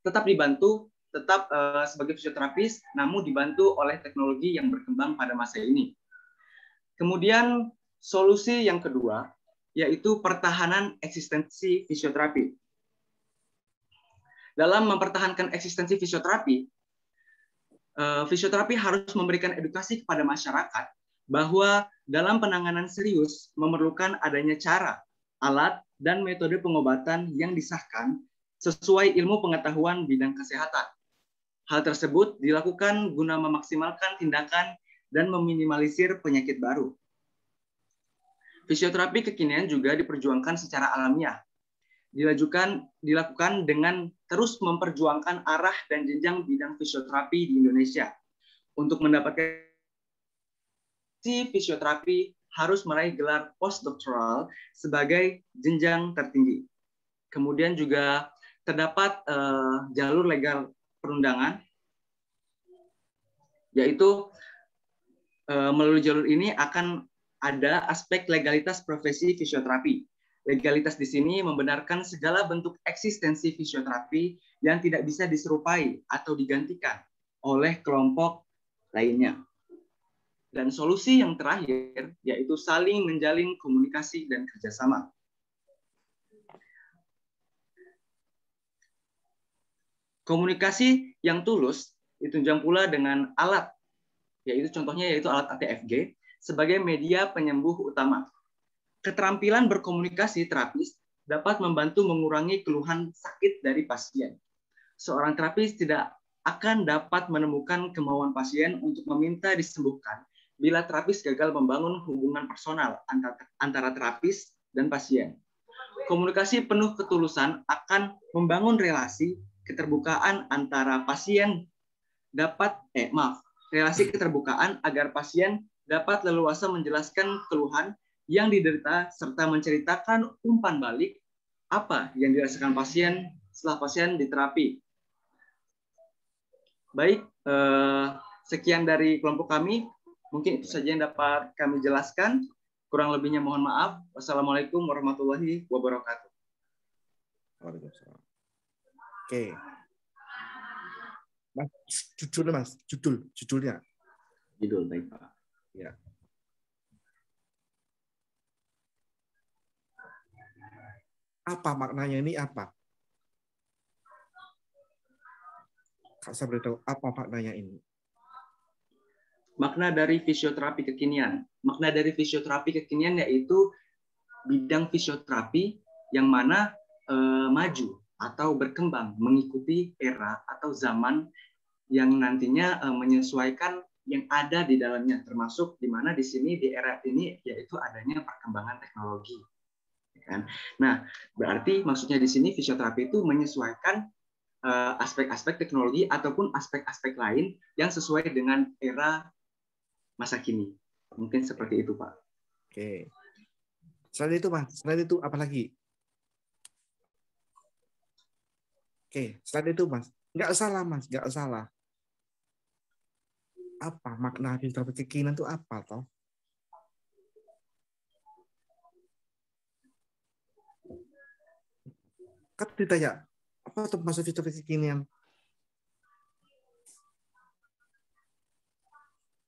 tetap dibantu tetap sebagai fisioterapis, namun dibantu oleh teknologi yang berkembang pada masa ini. Kemudian solusi yang kedua, yaitu pertahanan eksistensi fisioterapi. Dalam mempertahankan eksistensi fisioterapi, fisioterapi harus memberikan edukasi kepada masyarakat bahwa dalam penanganan serius memerlukan adanya cara, alat, dan metode pengobatan yang disahkan sesuai ilmu pengetahuan bidang kesehatan. Hal tersebut dilakukan guna memaksimalkan tindakan dan meminimalisir penyakit baru. Fisioterapi kekinian juga diperjuangkan secara alamiah. Dilakukan dengan terus memperjuangkan arah dan jenjang bidang fisioterapi di Indonesia. Untuk mendapatkan fisioterapi harus meraih gelar postdoktoral sebagai jenjang tertinggi. Kemudian juga terdapat jalur legal perundangan, yaitu melalui jalur ini akan ada aspek legalitas profesi fisioterapi. Legalitas di sini membenarkan segala bentuk eksistensi fisioterapi yang tidak bisa diserupai atau digantikan oleh kelompok lainnya. Dan solusi yang terakhir yaitu saling menjalin komunikasi dan kerjasama. Komunikasi yang tulus ditunjang pula dengan alat, yaitu contohnya yaitu alat ATFG sebagai media penyembuh utama. Keterampilan berkomunikasi terapis dapat membantu mengurangi keluhan sakit dari pasien. Seorang terapis tidak akan dapat menemukan kemauan pasien untuk meminta disembuhkan bila terapis gagal membangun hubungan personal antara terapis dan pasien. Komunikasi penuh ketulusan akan membangun relasi keterbukaan antara pasien relasi keterbukaan agar pasien dapat leluasa menjelaskan keluhan yang diderita serta menceritakan umpan balik apa yang dirasakan pasien setelah pasien diterapi. Baik, sekian dari kelompok kami. Mungkin itu saja yang dapat kami jelaskan. Kurang lebihnya mohon maaf. Wassalamualaikum warahmatullahi wabarakatuh. Waalaikumsalam. Oke. Mas, judulnya Mas, judulnya. Judul, baik Pak. Ya. Apa maknanya ini apa? Kak saya beritahu apa maknanya ini? Makna dari fisioterapi kekinian. Makna dari fisioterapi kekinian yaitu bidang fisioterapi yang mana maju atau berkembang mengikuti era atau zaman yang nantinya menyesuaikan yang ada di dalamnya, termasuk di mana di sini di era ini yaitu adanya perkembangan teknologi. Kan? Nah, berarti maksudnya di sini fisioterapi itu menyesuaikan aspek-aspek teknologi ataupun aspek-aspek lain yang sesuai dengan era masa kini. Mungkin seperti itu, Pak. Oke. Selain itu, Mas, selain itu apa lagi? Oke, selain itu, Mas, nggak salah, Mas, nggak salah. Apa makna fisioterapi kekinian itu apa, toh? Kan ditanya, apa tuh maksud fisioterapi kekinian?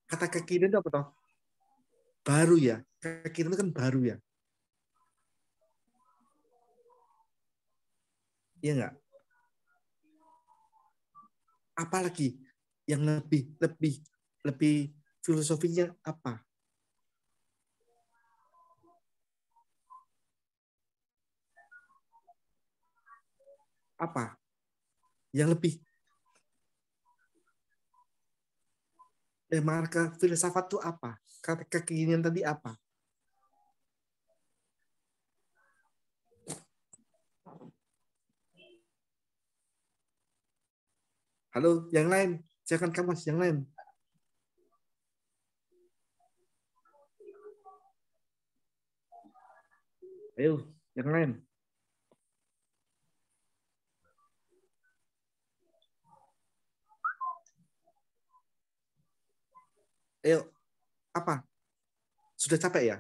Kata kekinian itu apa toh? Baru ya. Kekinian itu kan baru ya. Iya nggak? Apalagi yang lebih filosofinya apa? Apa? Yang lebih marka filsafat itu apa? Kata kekinian tadi apa? Halo, yang lain. Silakan kamu, yang lain. Ayo, yang lain. Ayo, apa? Sudah capek ya?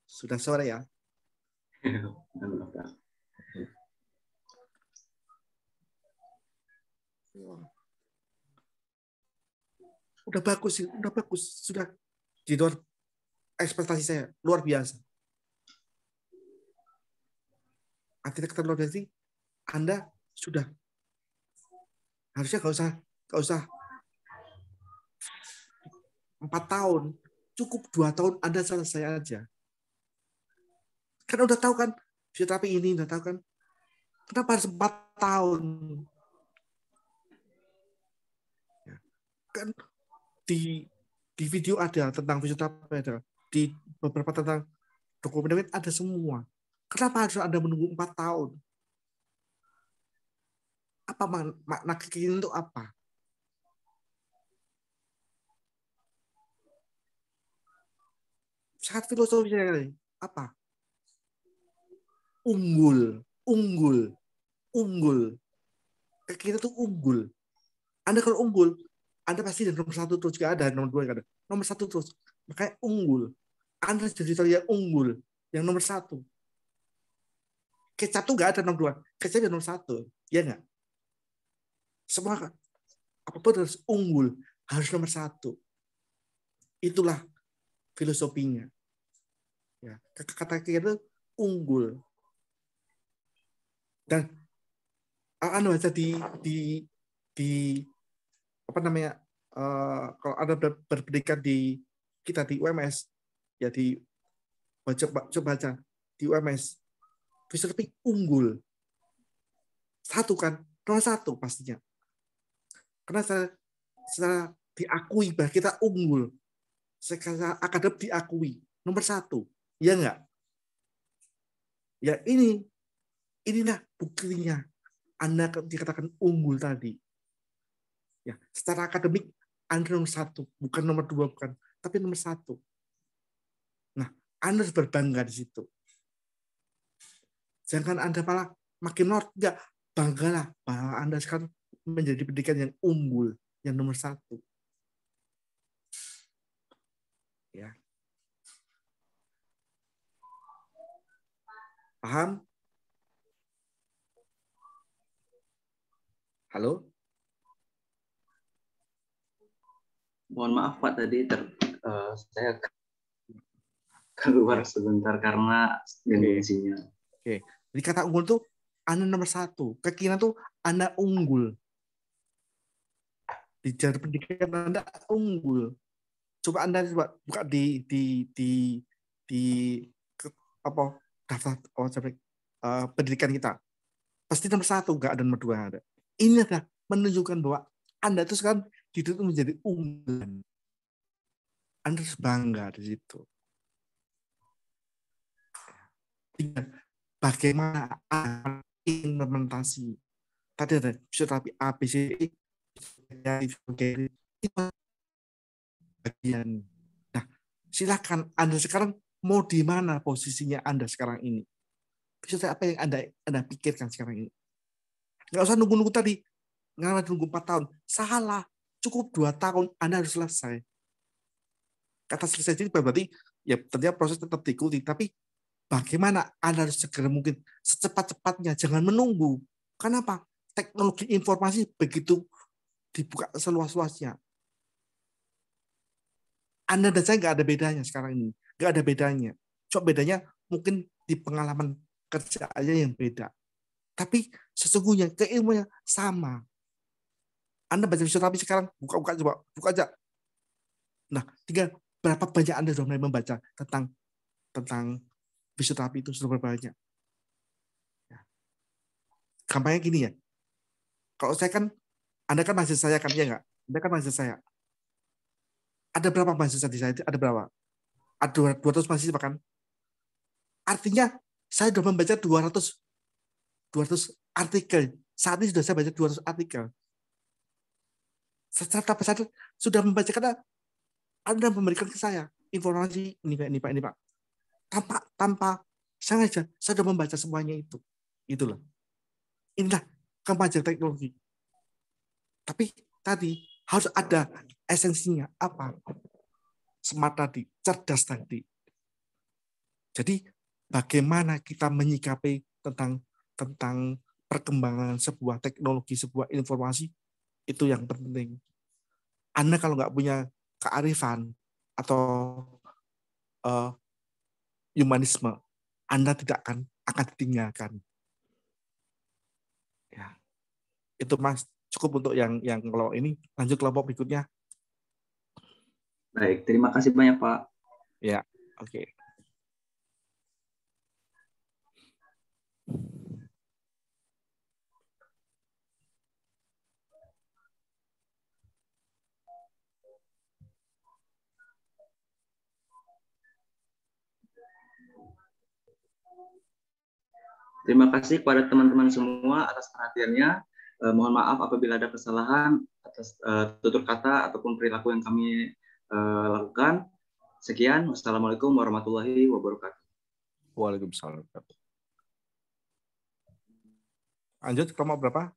Sudah sore ya? Udah bagus, sudah di luar ekspektasi saya, luar biasa. Arsitektur luar biasa, Anda sudah harusnya nggak usah 4 tahun, cukup 2 tahun Anda selesai aja. Kan udah tahu kan, fisioterapi ini udah tahu kan, kenapa harus 4 tahun? Ya. Kan di video ada tentang fisioterapi, ada di beberapa tentang dokumen ada semua. Kenapa harus Anda menunggu 4 tahun? Apa makna kekinian itu apa? Sangat filosofisnya apa? Unggul. Kekinian itu unggul. Anda kalau unggul, Anda pasti nomor 1 terus, gak ada nomor 2, gak ada. Nomor 1 terus. Makanya unggul. Anda jadi terlihat unggul. Yang nomor 1. Kecap tuh gak ada nomor 2. Kecap yang nomor 1. Ya nggak? Semua apapun harus unggul. Harus nomor 1. Itulah filosofinya. Ya, kata itu unggul. Dan Anda baca di apa namanya, kalau Anda berpendidikan di kita di UMS, ya di coba baca di UMS, fisioterapi unggul 1 kan, nomor 1 pastinya, karena secara diakui bahwa kita unggul, secara akademik diakui nomor 1, ya enggak? Ya inilah buktinya Anda dikatakan unggul tadi. Ya, secara akademik Anda nomor 1, bukan nomor 2, bukan, tapi nomor 1. Nah, Anda harus berbangga di situ. Jangan Anda malah makin enggak, banggalah bahwa Anda sekarang menjadi pendidikan yang unggul, yang nomor 1. Ya. Paham? Halo? Mohon maaf Pak, tadi saya keluar sebentar karena gangguan sinyal. Oke. Jadi kata unggul tuh Anda nomor 1. Kekinian tuh Anda unggul. Di jalur pendidikan Anda unggul. Coba Anda buka di apa daftar pendidikan kita. Pasti nomor 1, nggak ada nomor 2 ada. Ini adalah menunjukkan bahwa Anda itu sekarang hidup menjadi unggulan. Anda harus bangga di situ. Bagaimana implementasi? Tadi ada fisioterapi A, B, C, D, bagian. Nah, silakan Anda sekarang mau di mana posisinya Anda sekarang ini? Fisioterapi apa yang Anda pikirkan sekarang ini? Nggak usah nunggu-nunggu tadi. Nggak nunggu 4 tahun. Salah. Cukup 2 tahun Anda harus selesai. Kata selesai ini berarti ya ternyata proses tetap diikuti, tapi bagaimana Anda harus segera mungkin secepat-cepatnya, jangan menunggu. Kenapa? Teknologi informasi begitu dibuka seluas-luasnya. Anda dan saya nggak ada bedanya sekarang ini. Nggak ada bedanya. Cuma bedanya mungkin di pengalaman kerja aja yang beda. Tapi sesungguhnya keilmuannya sama. Anda baca fisioterapi sekarang, buka coba, buka aja. Nah, tinggal berapa banyak Anda sudah mulai membaca tentang fisioterapi itu sudah banyak. Ya. Gampangnya gini ya. Kalau saya kan, Anda kan mahasiswa saya kan, ya nggak? Anda kan mahasiswa saya. Ada berapa mahasiswa di saya? Ada berapa? Ada 200 mahasiswa kan? Artinya saya sudah membaca 200 artikel. Saat ini sudah saya baca 200 artikel. Secara tanpa sadar sudah membaca karena Anda memberikan ke saya informasi ini Pak. Tanpa sengaja saya sudah membaca semuanya itu. Itulah. Inilah kemajuan teknologi. Tapi tadi harus ada esensinya apa? Smart tadi, cerdas tadi. Jadi bagaimana kita menyikapi tentang perkembangan sebuah teknologi, sebuah informasi Itu yang penting. Anda kalau nggak punya kearifan atau humanisme, Anda tidak akan ditinggalkan. Ya. Itu Mas, cukup untuk yang kalau ini. Lanjut kelompok berikutnya. Baik, terima kasih banyak Pak. Ya, oke. Terima kasih kepada teman-teman semua atas perhatiannya. Mohon maaf apabila ada kesalahan atas tutur kata ataupun perilaku yang kami lakukan. Sekian, wassalamualaikum warahmatullahi wabarakatuh. Waalaikumsalam. Lanjut kelompok berapa?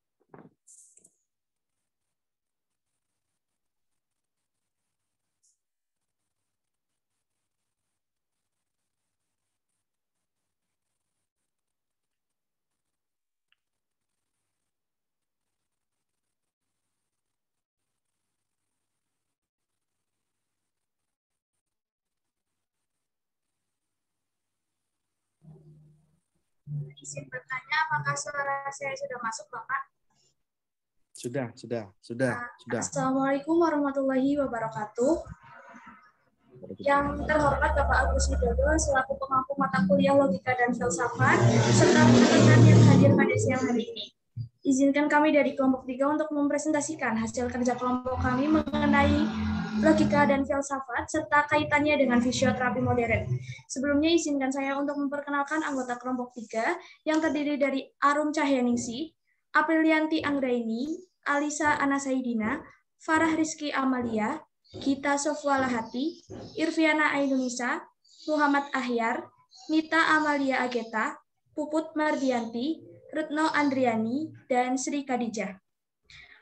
Izin bertanya, apakah suara saya sudah masuk, Bapak? Sudah. Assalamualaikum warahmatullahi wabarakatuh. Yang terhormat Bapak Agus Widodo selaku pemangku mata kuliah Logika dan Filsafat serta rekan-rekan yang hadir pada siang hari ini. Izinkan kami dari kelompok 3 untuk mempresentasikan hasil kerja kelompok kami mengenai logika dan filsafat serta kaitannya dengan fisioterapi modern. Sebelumnya izinkan saya untuk memperkenalkan anggota kelompok 3 yang terdiri dari Arum Cahyaningsih, Aprilianti Anggraini, Alisa Anasaidina, Farah Rizky Amalia, Gita Sofwalahati, Irviana Ainunisa, Muhammad Ahyar, Nita Amalia Ageta, Puput Mardianti, Retno Andriani, dan Sri Khadijah.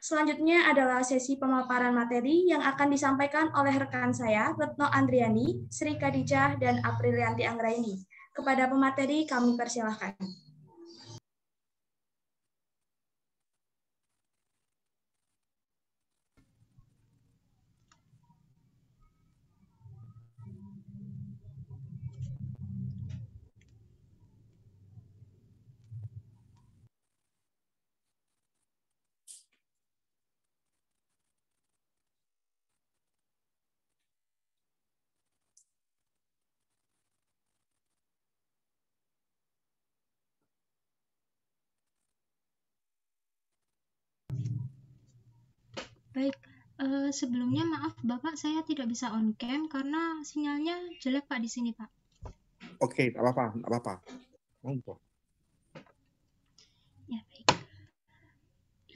Selanjutnya adalah sesi pemaparan materi yang akan disampaikan oleh rekan saya, Retno Andriani, Sri Khadijah, dan Aprilianti Anggraini. Kepada pemateri kami persilahkan. Baik, sebelumnya maaf Bapak, saya tidak bisa on cam karena sinyalnya jelek Pak di sini Pak. Oke, tak apa-apa. Monggo. Ya, baik.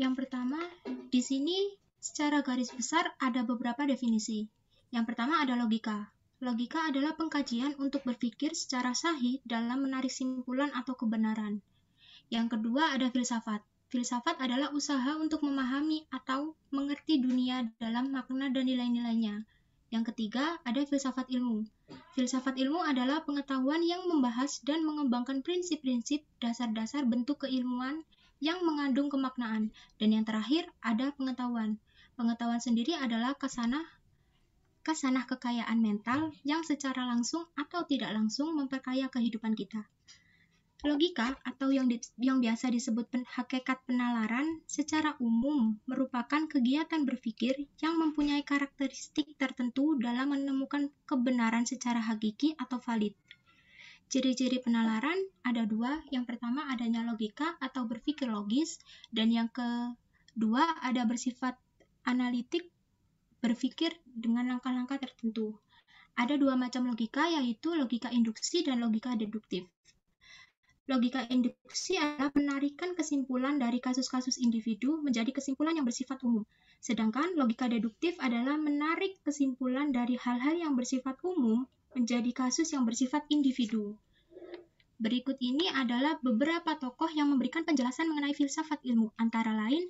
Yang pertama, di sini secara garis besar ada beberapa definisi. Yang pertama ada logika. Logika adalah pengkajian untuk berpikir secara sahih dalam menarik simpulan atau kebenaran. Yang kedua ada filsafat. Filsafat adalah usaha untuk memahami atau mengerti dunia dalam makna dan nilai-nilainya. Yang ketiga ada filsafat ilmu. Filsafat ilmu adalah pengetahuan yang membahas dan mengembangkan prinsip-prinsip dasar-dasar bentuk keilmuan yang mengandung kemaknaan. Dan yang terakhir ada pengetahuan. Pengetahuan sendiri adalah kasanah kekayaan mental yang secara langsung atau tidak langsung memperkaya kehidupan kita. Logika atau yang biasa disebut hakikat penalaran secara umum merupakan kegiatan berpikir yang mempunyai karakteristik tertentu dalam menemukan kebenaran secara hakiki atau valid. Ciri-ciri penalaran ada dua. Yang pertama adanya logika atau berpikir logis, dan yang kedua ada bersifat analitik, berpikir dengan langkah-langkah tertentu. Ada dua macam logika, yaitu logika induksi dan logika deduktif. Logika induksi adalah penarikan kesimpulan dari kasus-kasus individu menjadi kesimpulan yang bersifat umum. Sedangkan logika deduktif adalah menarik kesimpulan dari hal-hal yang bersifat umum menjadi kasus yang bersifat individu. Berikut ini adalah beberapa tokoh yang memberikan penjelasan mengenai filsafat ilmu. Antara lain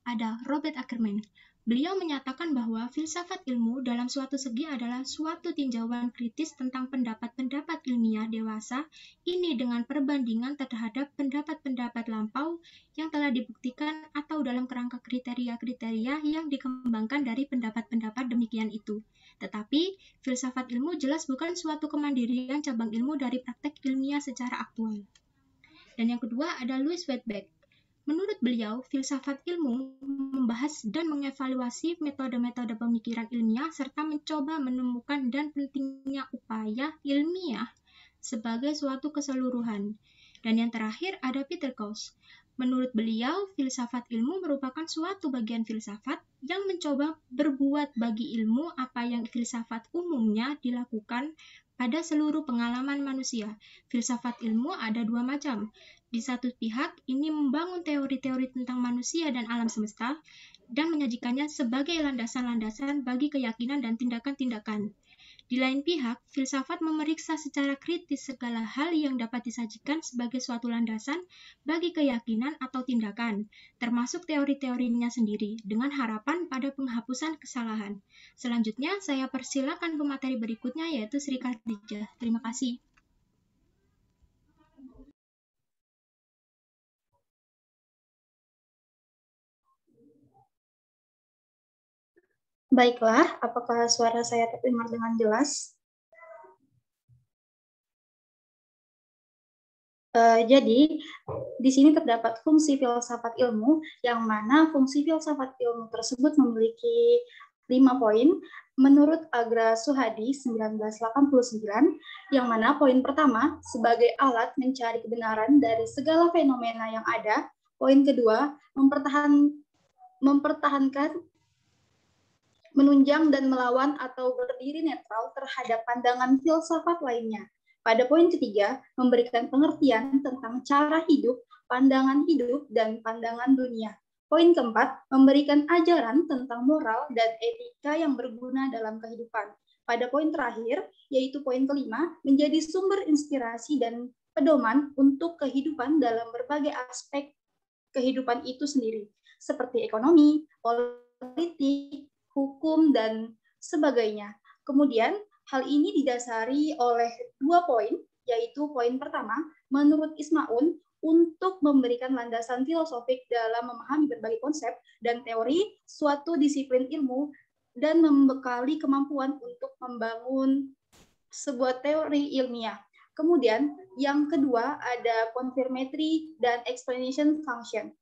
ada Robert Ackerman. Beliau menyatakan bahwa filsafat ilmu dalam suatu segi adalah suatu tinjauan kritis tentang pendapat-pendapat ilmiah dewasa ini dengan perbandingan terhadap pendapat-pendapat lampau yang telah dibuktikan atau dalam kerangka kriteria-kriteria yang dikembangkan dari pendapat-pendapat demikian itu. Tetapi, filsafat ilmu jelas bukan suatu kemandirian cabang ilmu dari praktek ilmiah secara aktual. Dan yang kedua ada Louis Wettbeck. Menurut beliau, filsafat ilmu membahas dan mengevaluasi metode-metode pemikiran ilmiah serta mencoba menemukan dan pentingnya upaya ilmiah sebagai suatu keseluruhan. Dan yang terakhir ada Peter Gauss. Menurut beliau, filsafat ilmu merupakan suatu bagian filsafat yang mencoba berbuat bagi ilmu apa yang filsafat umumnya dilakukan pada seluruh pengalaman manusia. Filsafat ilmu ada dua macam. Di satu pihak, ini membangun teori-teori tentang manusia dan alam semesta dan menyajikannya sebagai landasan-landasan bagi keyakinan dan tindakan-tindakan. Di lain pihak, filsafat memeriksa secara kritis segala hal yang dapat disajikan sebagai suatu landasan bagi keyakinan atau tindakan, termasuk teori-teorinya sendiri, dengan harapan pada penghapusan kesalahan. Selanjutnya, saya persilakan pemateri berikutnya, yaitu Sri Khadijah. Terima kasih. Baiklah, apakah suara saya terdengar dengan jelas? Jadi, di sini terdapat fungsi filsafat ilmu, yang mana fungsi filsafat ilmu tersebut memiliki 5 poin, menurut Agra Suhadi 1989, yang mana poin pertama, sebagai alat mencari kebenaran dari segala fenomena yang ada. Poin kedua, mempertahankan menunjang dan melawan atau berdiri netral terhadap pandangan filsafat lainnya. Pada poin ketiga, memberikan pengertian tentang cara hidup, pandangan hidup, dan pandangan dunia. Poin keempat, memberikan ajaran tentang moral dan etika yang berguna dalam kehidupan. Pada poin terakhir, yaitu poin kelima, menjadi sumber inspirasi dan pedoman untuk kehidupan dalam berbagai aspek kehidupan itu sendiri, seperti ekonomi, politik, hukum, dan sebagainya. Kemudian, hal ini didasari oleh 2 poin, yaitu poin pertama, menurut Ismaun, untuk memberikan landasan filosofik dalam memahami berbagai konsep dan teori suatu disiplin ilmu dan membekali kemampuan untuk membangun sebuah teori ilmiah. Kemudian, yang kedua ada confirmatory dan explanation function.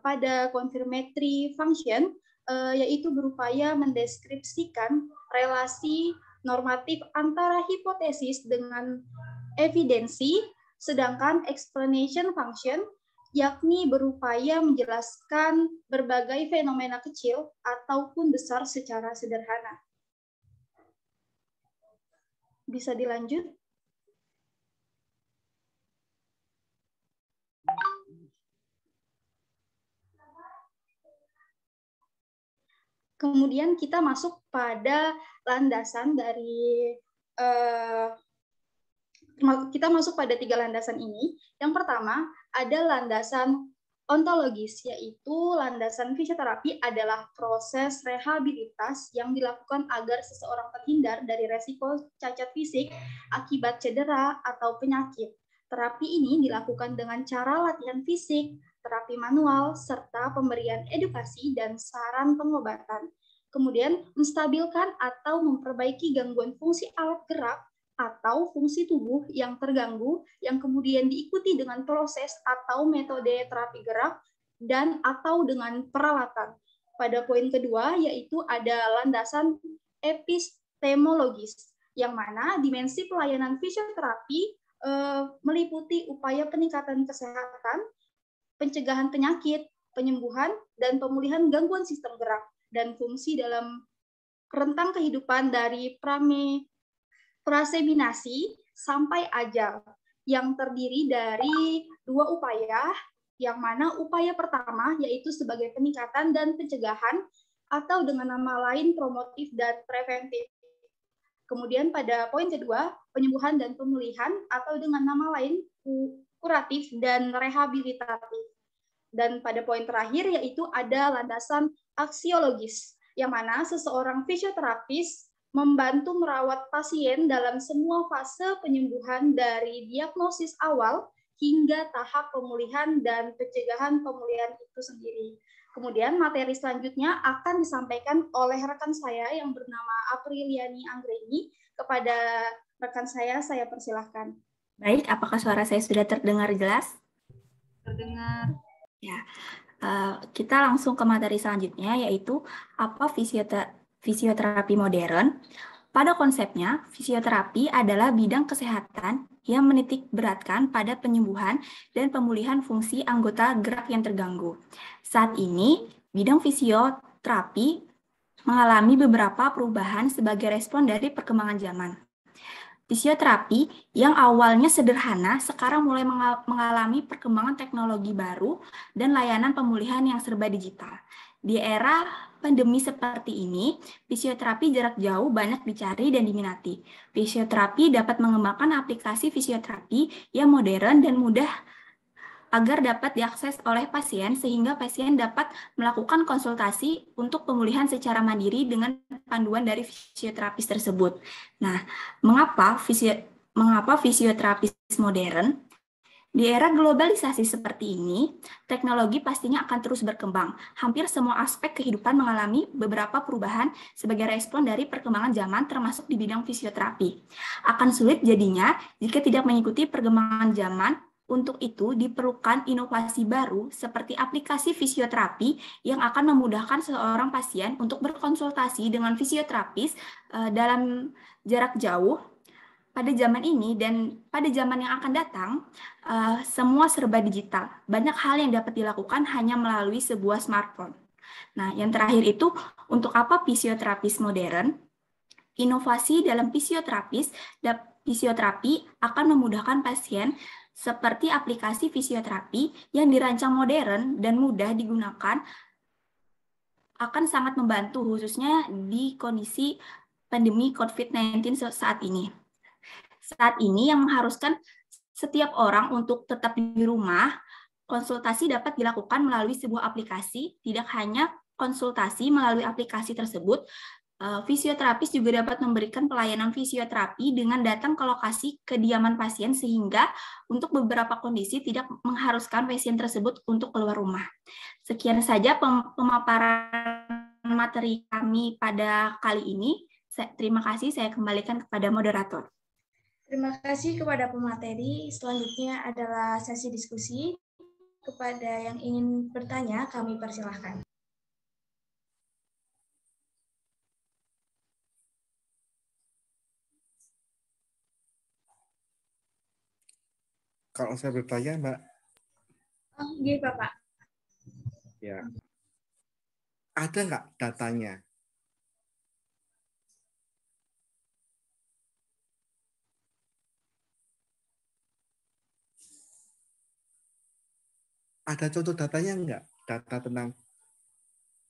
Pada confirmatory function, yaitu berupaya mendeskripsikan relasi normatif antara hipotesis dengan evidensi, sedangkan explanation function yakni berupaya menjelaskan berbagai fenomena kecil ataupun besar secara sederhana. Bisa dilanjut? Kemudian kita masuk pada landasan dari kita masuk pada 3 landasan ini. Yang pertama ada landasan ontologis, yaitu landasan fisioterapi adalah proses rehabilitas yang dilakukan agar seseorang terhindar dari resiko cacat fisik akibat cedera atau penyakit. Terapi ini dilakukan dengan cara latihan fisik, terapi manual, serta pemberian edukasi dan saran pengobatan. Kemudian, menstabilkan atau memperbaiki gangguan fungsi alat gerak atau fungsi tubuh yang terganggu, yang kemudian diikuti dengan proses atau metode terapi gerak dan atau dengan peralatan. Pada poin kedua, yaitu ada landasan epistemologis, yang mana dimensi pelayanan fisioterapi meliputi upaya peningkatan kesehatan, pencegahan penyakit, penyembuhan, dan pemulihan gangguan sistem gerak, dan fungsi dalam rentang kehidupan dari praseminasi sampai ajal, yang terdiri dari 2 upaya, yang mana upaya pertama yaitu sebagai peningkatan dan pencegahan, atau dengan nama lain promotif dan preventif. Kemudian pada poin kedua, penyembuhan dan pemulihan, atau dengan nama lain kuratif dan rehabilitatif. Dan pada poin terakhir yaitu ada landasan aksiologis, yang mana seseorang fisioterapis membantu merawat pasien dalam semua fase penyembuhan dari diagnosis awal hingga tahap pemulihan dan pencegahan pemulihan itu sendiri. Kemudian materi selanjutnya akan disampaikan oleh rekan saya yang bernama Apriliani Anggreni. Kepada rekan saya persilahkan. Baik, apakah suara saya sudah terdengar jelas? Terdengar. Ya, kita langsung ke materi selanjutnya, yaitu apa fisioterapi modern. Pada konsepnya, fisioterapi adalah bidang kesehatan yang menitik beratkan pada penyembuhan dan pemulihan fungsi anggota gerak yang terganggu. Saat ini, bidang fisioterapi mengalami beberapa perubahan sebagai respon dari perkembangan zaman. Fisioterapi yang awalnya sederhana sekarang mulai mengalami perkembangan teknologi baru dan layanan pemulihan yang serba digital. Di era pandemi seperti ini, fisioterapi jarak jauh banyak dicari dan diminati. Fisioterapi dapat mengembangkan aplikasi fisioterapi yang modern dan mudah agar dapat diakses oleh pasien sehingga pasien dapat melakukan konsultasi untuk pemulihan secara mandiri dengan panduan dari fisioterapis tersebut. Nah, mengapa fisioterapis modern? Di era globalisasi seperti ini, teknologi pastinya akan terus berkembang. Hampir semua aspek kehidupan mengalami beberapa perubahan sebagai respon dari perkembangan zaman termasuk di bidang fisioterapi. Akan sulit jadinya jika tidak mengikuti perkembangan zaman. Untuk itu diperlukan inovasi baru seperti aplikasi fisioterapi yang akan memudahkan seorang pasien untuk berkonsultasi dengan fisioterapis dalam jarak jauh. Pada zaman ini dan pada zaman yang akan datang, semua serba digital. Banyak hal yang dapat dilakukan hanya melalui sebuah smartphone. Nah, yang terakhir itu, untuk apa fisioterapis modern? Inovasi dalam fisioterapi akan memudahkan pasien seperti aplikasi fisioterapi yang dirancang modern dan mudah digunakan akan sangat membantu khususnya di kondisi pandemi COVID-19 saat ini. Saat ini yang mengharuskan setiap orang untuk tetap di rumah, konsultasi dapat dilakukan melalui sebuah aplikasi, tidak hanya konsultasi melalui aplikasi tersebut, fisioterapis juga dapat memberikan pelayanan fisioterapi dengan datang ke lokasi kediaman pasien sehingga untuk beberapa kondisi tidak mengharuskan pasien tersebut untuk keluar rumah. Sekian saja pemaparan materi kami pada kali ini. Terima kasih, saya kembalikan kepada moderator. Terima kasih kepada pemateri. Selanjutnya adalah sesi diskusi. Kepada yang ingin bertanya, kami persilahkan. Kalau saya bertanya, Mbak. Oh, iya, Bapak. Ya. Ada nggak datanya? Ada contoh datanya nggak? Data tentang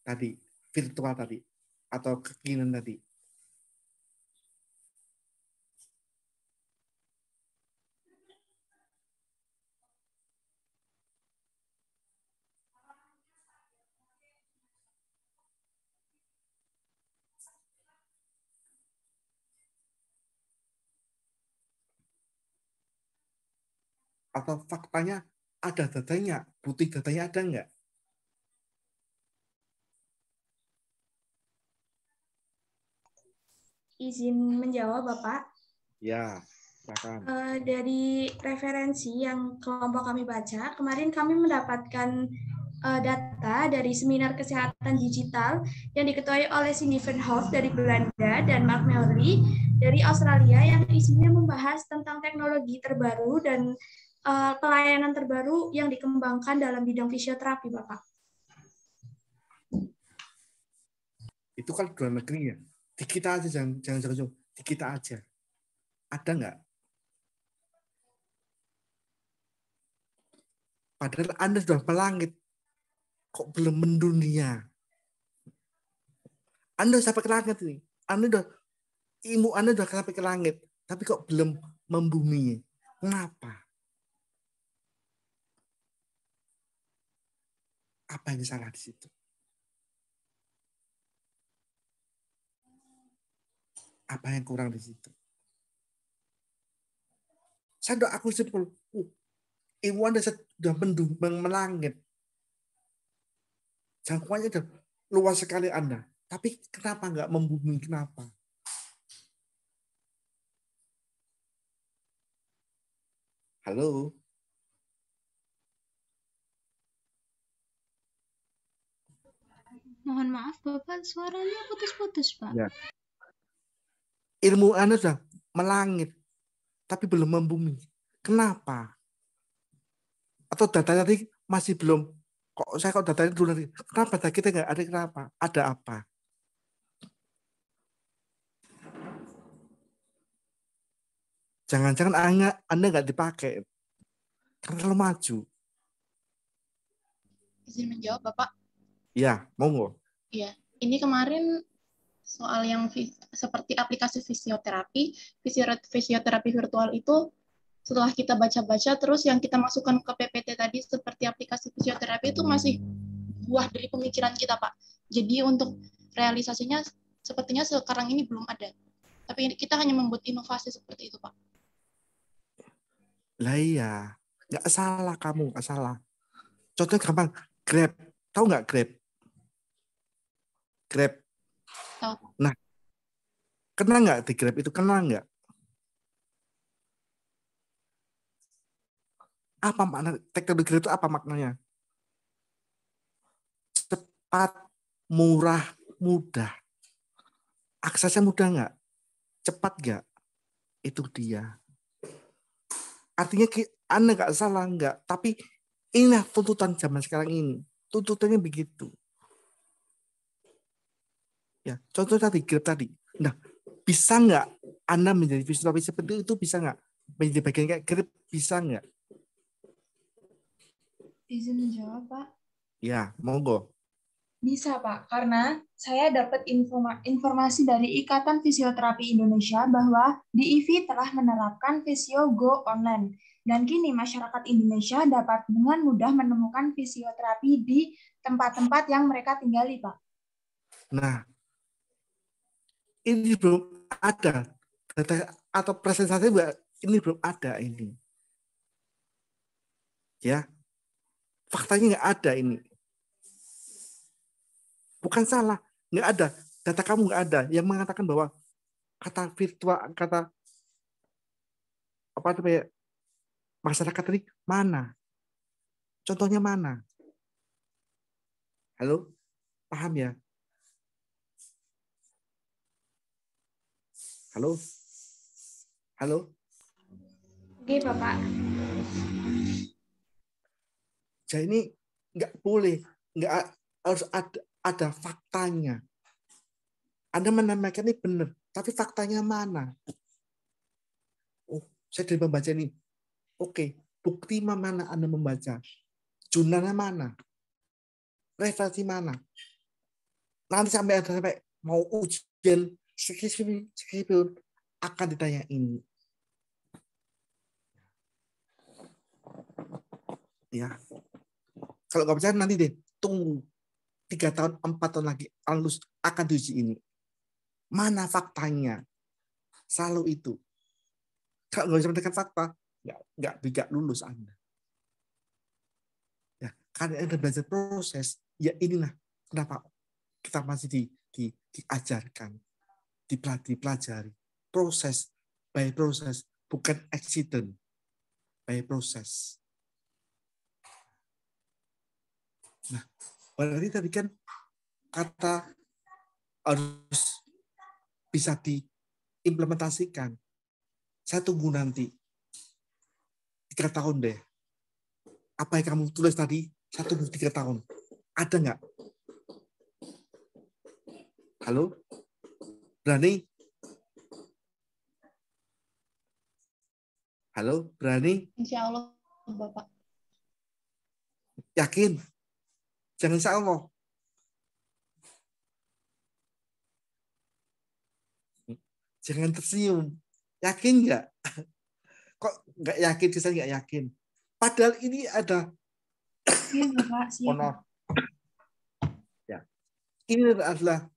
tadi, virtual tadi, atau kekinian tadi? Atau faktanya ada datanya, bukti datanya ada nggak? Izin menjawab, Bapak. Ya, silakan. Dari referensi yang kelompok kami baca, kemarin kami mendapatkan data dari seminar kesehatan digital yang diketuai oleh Cindy Verhoef dari Belanda dan Mark Melry dari Australia yang isinya membahas tentang teknologi terbaru dan pelayanan terbaru yang dikembangkan dalam bidang fisioterapi, Bapak. Itu kan luar negeri ya. Di kita aja, jangan jauh-jauh. Di kita aja. Ada nggak? Padahal Anda sudah melangit. Kok belum mendunia? Anda sampai ke langit ini. Ilmu Anda sudah sampai ke langit. Tapi kok belum membumi? Kenapa? Apa yang salah di situ? Apa yang kurang di situ? Saya aku simpel. Ilmu Anda sudah mendung, melangit. Jangkauannya sudah luas sekali Anda. Tapi kenapa nggak membumi? Kenapa? Halo? Mohon maaf Bapak, suaranya putus-putus Pak. Ya. Ilmu Anda sudah melangit, tapi belum membumi. Kenapa? Atau data tadi masih belum, kok datanya dulu nanti. Kenapa data kita nggak ada, kenapa? Ada apa? Jangan-jangan Anda nggak dipakai. Karena terlalu maju. Izin menjawab Bapak? Ya, monggo. Iya, ini kemarin soal yang seperti aplikasi fisioterapi virtual itu setelah kita baca-baca terus yang kita masukkan ke PPT tadi seperti aplikasi fisioterapi itu masih buah dari pemikiran kita Pak. Jadi untuk realisasinya sepertinya sekarang ini belum ada. Tapi kita hanya membuat inovasi seperti itu Pak. Lah iya, nggak salah kamu, nggak salah. Contohnya gampang, Grab. Tahu nggak Grab? Grab. Tahu. Nah, kena nggak di Grab itu? Kena nggak? Apa makna teknologi Grab itu? Apa maknanya? Cepat, murah, mudah. Aksesnya mudah nggak? Cepat nggak? Itu dia. Artinya Anda nggak salah, nggak. Tapi inilah tuntutan zaman sekarang ini. Tuntutannya begitu. Ya, contoh tadi, Grab tadi. Nah, bisa nggak Anda menjadi fisioterapi seperti itu? Bisa nggak? Menjadi bagian kayak Grab, bisa nggak? Izin menjawab, Pak. Ya, monggo. Bisa, Pak. Karena saya dapat informasi dari Ikatan Fisioterapi Indonesia bahwa DIFI telah menerapkan Visio Go online. Dan kini masyarakat Indonesia dapat dengan mudah menemukan fisioterapi di tempat-tempat yang mereka tinggali, Pak. Nah, ini belum ada data atau presentasi ini belum ada ini. Ya, faktanya nggak ada ini. Bukan salah, nggak ada. Data kamu nggak ada yang mengatakan bahwa kata virtual, kata apa namanya masyarakat tadi mana? Contohnya mana? Halo, paham ya? Halo? Halo? Oke, Bapak. Jadi ini nggak boleh, nggak harus ada faktanya. Anda menamakan ini benar, tapi faktanya mana? Oh, saya dari membaca ini. Oke, bukti mana Anda membaca? Jurnalnya mana? Referensi mana? Nanti sampai mau ujian skripsi akan ditanya ini. Ya, kalau nggak percaya nanti deh tunggu 3 tahun 4 tahun lagi lulus akan diuji ini. Mana faktanya? Selalu itu. Kalau nggak bisa mendekat fakta, nggak lulus Anda. Ya, karena Anda belajar proses, ya inilah kenapa kita masih diajarkan, dipelajari. Proses by proses, bukan accident by proses. Nah, berarti tadi kan kata harus bisa diimplementasikan. Saya tunggu nanti 3 tahun deh. Apa yang kamu tulis tadi, saya tunggu 3 tahun. Ada nggak? Halo? Berani? Halo? Berani? Insya Allah, Bapak. Yakin? Jangan insya Allah. Jangan tersenyum. Yakin nggak? Kok nggak yakin? Saya nggak yakin. Padahal ini ada. Iya, Bapak. Siap. Ya. Ini adalah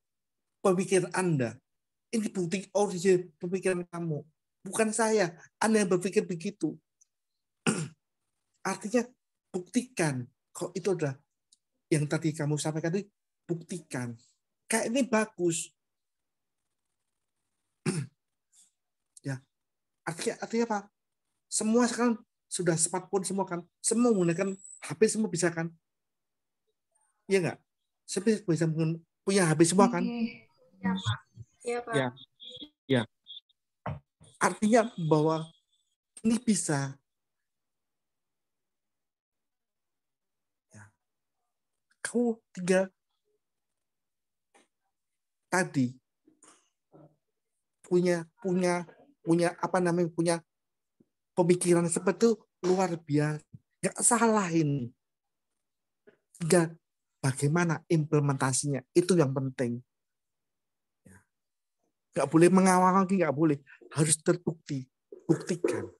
pemikiran Anda. Ini bukti origin pemikiran kamu. Bukan saya. Anda yang berpikir begitu. Artinya buktikan. Kalau itu adalah yang tadi kamu sampaikan tadi, buktikan. Kayak ini bagus. Ya. Artinya apa? Semua sekarang sudah smartphone semua kan. Semua menggunakan HP semua bisa kan? Iya nggak? Semua bisa punya HP semua kan? Ya, Pak. Iya, Pak. Ya. Ya. Artinya bahwa ini bisa. Ya. Kamu tinggal tadi punya apa namanya, punya pemikiran seperti itu luar biasa. Nggak salah ini. Tinggal bagaimana implementasinya, itu yang penting. Nggak boleh mengawal lagi, nggak boleh. Harus terbukti. Buktikan.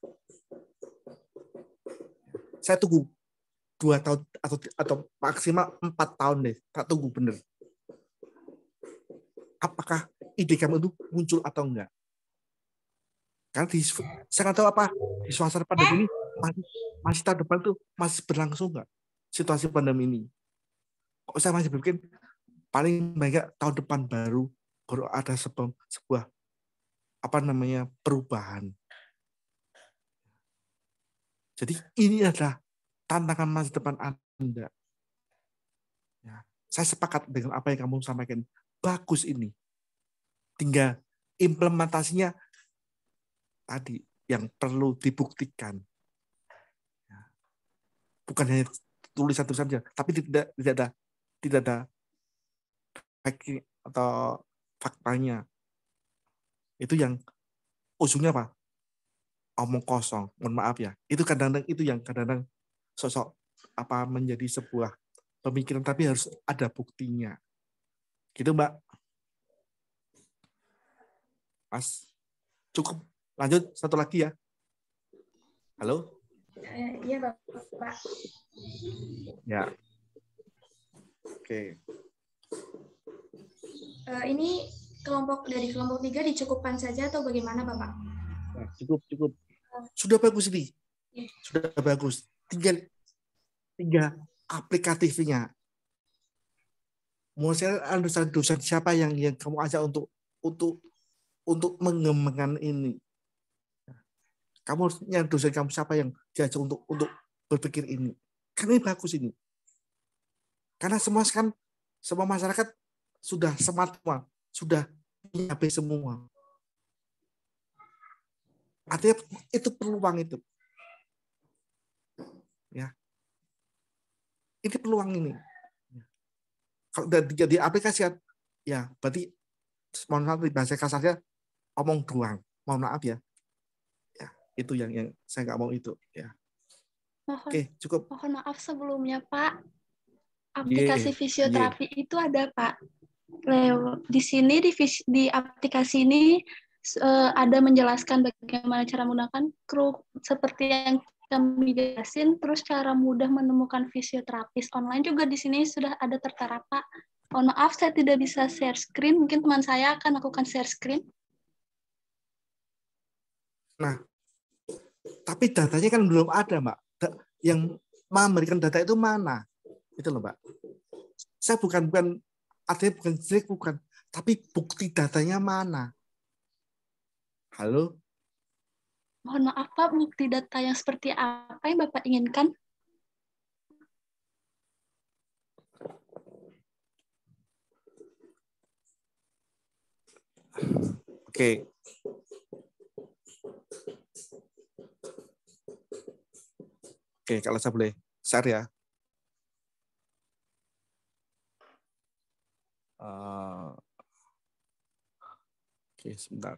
Saya tunggu 2 tahun atau maksimal 4 tahun deh. Tak tunggu bener. Apakah ide kamu itu muncul atau enggak? Karena saya nggak tahu apa di suasana pandemi ini masih tahun depan tuh masih berlangsung nggak situasi pandemi ini. Kok saya masih berpikir paling banyak tahun depan baru ada sebuah apa namanya perubahan. Jadi ini adalah tantangan masa depan Anda. Ya, saya sepakat dengan apa yang kamu sampaikan. Bagus ini. Tinggal implementasinya tadi yang perlu dibuktikan. Ya. Bukan hanya tulisan-tulisan saja, tapi tidak ada atau faktanya. Itu yang ujungnya apa? Omong kosong. Mohon maaf ya. Itu kadang-kadang itu yang kadang-kadang sosok apa menjadi sebuah pemikiran, tapi harus ada buktinya. Gitu, Mbak. Mas, cukup. Lanjut satu lagi ya. Halo? Iya, Bapak. Ya. Oke. Ini dari kelompok 3 dicukupkan saja atau bagaimana, Bapak? Nah, cukup. Sudah bagus ini. Sudah bagus. Tinggal aplikatifnya. Mau saya dosen siapa yang kamu ajak untuk mengembangkan ini. Kamu harusnya dosen kamu siapa yang diajak untuk berpikir ini. Karena ini bagus ini. Karena semua masyarakat sudah smart semua, sudah punya HP semua. Artinya itu peluang itu. Ya. Ini peluang ini. Kalau di aplikasi ya berarti mohon maaf bahasa kasarnya omong doang. Mohon maaf ya. Ya, itu yang saya nggak mau itu ya. Oke, cukup. Mohon maaf sebelumnya, Pak. Aplikasi fisioterapi itu ada, Pak. Di sini di aplikasi ini ada menjelaskan bagaimana cara menggunakan kru seperti yang kami jelasin, terus cara mudah menemukan fisioterapis online juga di sini sudah ada tertera, Pak. Mohon maaf saya tidak bisa share screen, mungkin teman saya akan lakukan share screen. Nah, tapi datanya kan belum ada, Mbak. Yang memberikan data itu mana? Itu loh, Mbak. Saya artinya bukan jelek, bukan. Tapi bukti datanya mana? Halo? Mohon maaf, Pak, bukti data yang seperti apa yang Bapak inginkan? Oke. Oke, kalau saya boleh share ya. Oke, sebentar.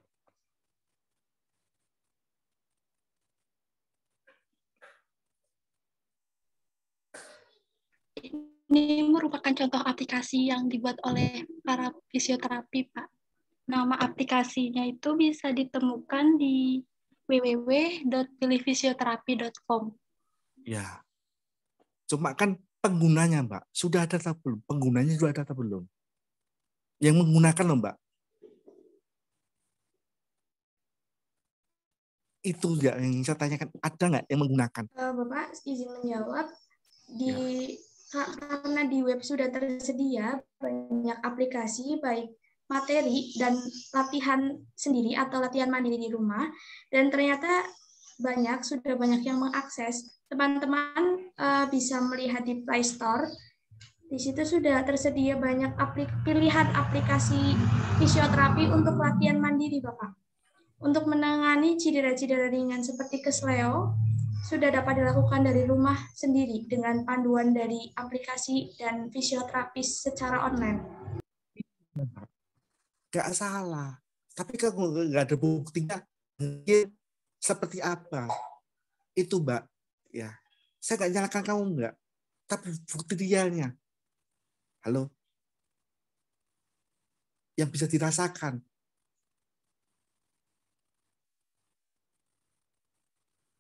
Ini merupakan contoh aplikasi yang dibuat oleh para fisioterapi, Pak. Nama aplikasinya itu bisa ditemukan di www.pilihfisioterapi.com. Ya. Cuma kan penggunanya, Mbak, sudah ada atau belum? Penggunanya sudah ada atau belum? Yang menggunakan loh, Mbak. Itu ya yang saya tanyakan, ada nggak yang menggunakan? Bapak izin menjawab. Karena di web sudah tersedia banyak aplikasi, baik materi dan latihan sendiri atau latihan mandiri di rumah, dan ternyata sudah banyak yang mengakses. Teman-teman bisa melihat di Play Store. Di situ sudah tersedia banyak pilihan aplikasi fisioterapi untuk latihan mandiri, Bapak. Untuk menangani cedera-cedera ringan seperti kesleo, sudah dapat dilakukan dari rumah sendiri dengan panduan dari aplikasi dan fisioterapis secara online. Gak salah. Tapi kalau nggak ada buktinya, seperti apa? Itu, Mbak. Ya, saya nggak nyalakan kamu, nggak. Tapi bukti realnya. Halo? Yang bisa dirasakan.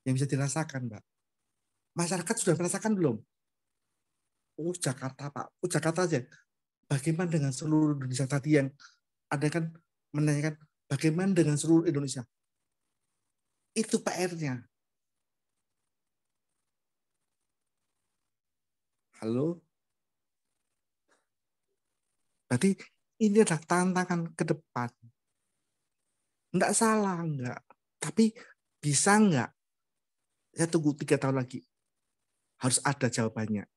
Yang bisa dirasakan, Mbak. Masyarakat sudah merasakan belum? Oh, Jakarta, Pak. Oh, Jakarta aja. Bagaimana dengan seluruh Indonesia tadi yang ada kan menanyakan bagaimana dengan seluruh Indonesia? Itu PR-nya. Halo? Berarti ini adalah tantangan ke depan. Enggak salah, enggak. Tapi bisa enggak? Saya tunggu 3 tahun lagi. Harus ada jawabannya.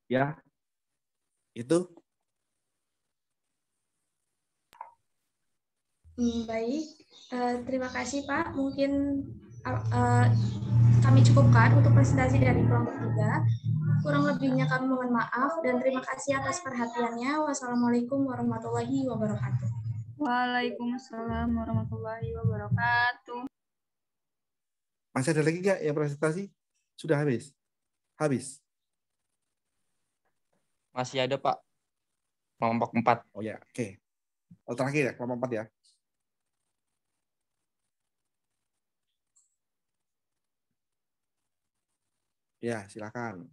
Ya, itu. Baik, terima kasih Pak. Mungkin kami cukupkan untuk presentasi dari kelompok 3. Kurang lebihnya kami mohon maaf dan terima kasih atas perhatiannya. Wassalamualaikum warahmatullahi wabarakatuh. Waalaikumsalam warahmatullahi wabarakatuh. Masih ada lagi nggak yang presentasi? Sudah habis? Habis? Masih ada, Pak. Kelompok 4. Oh ya, oke. Oh, terakhir ya, kelompok 4 ya. Ya, silakan.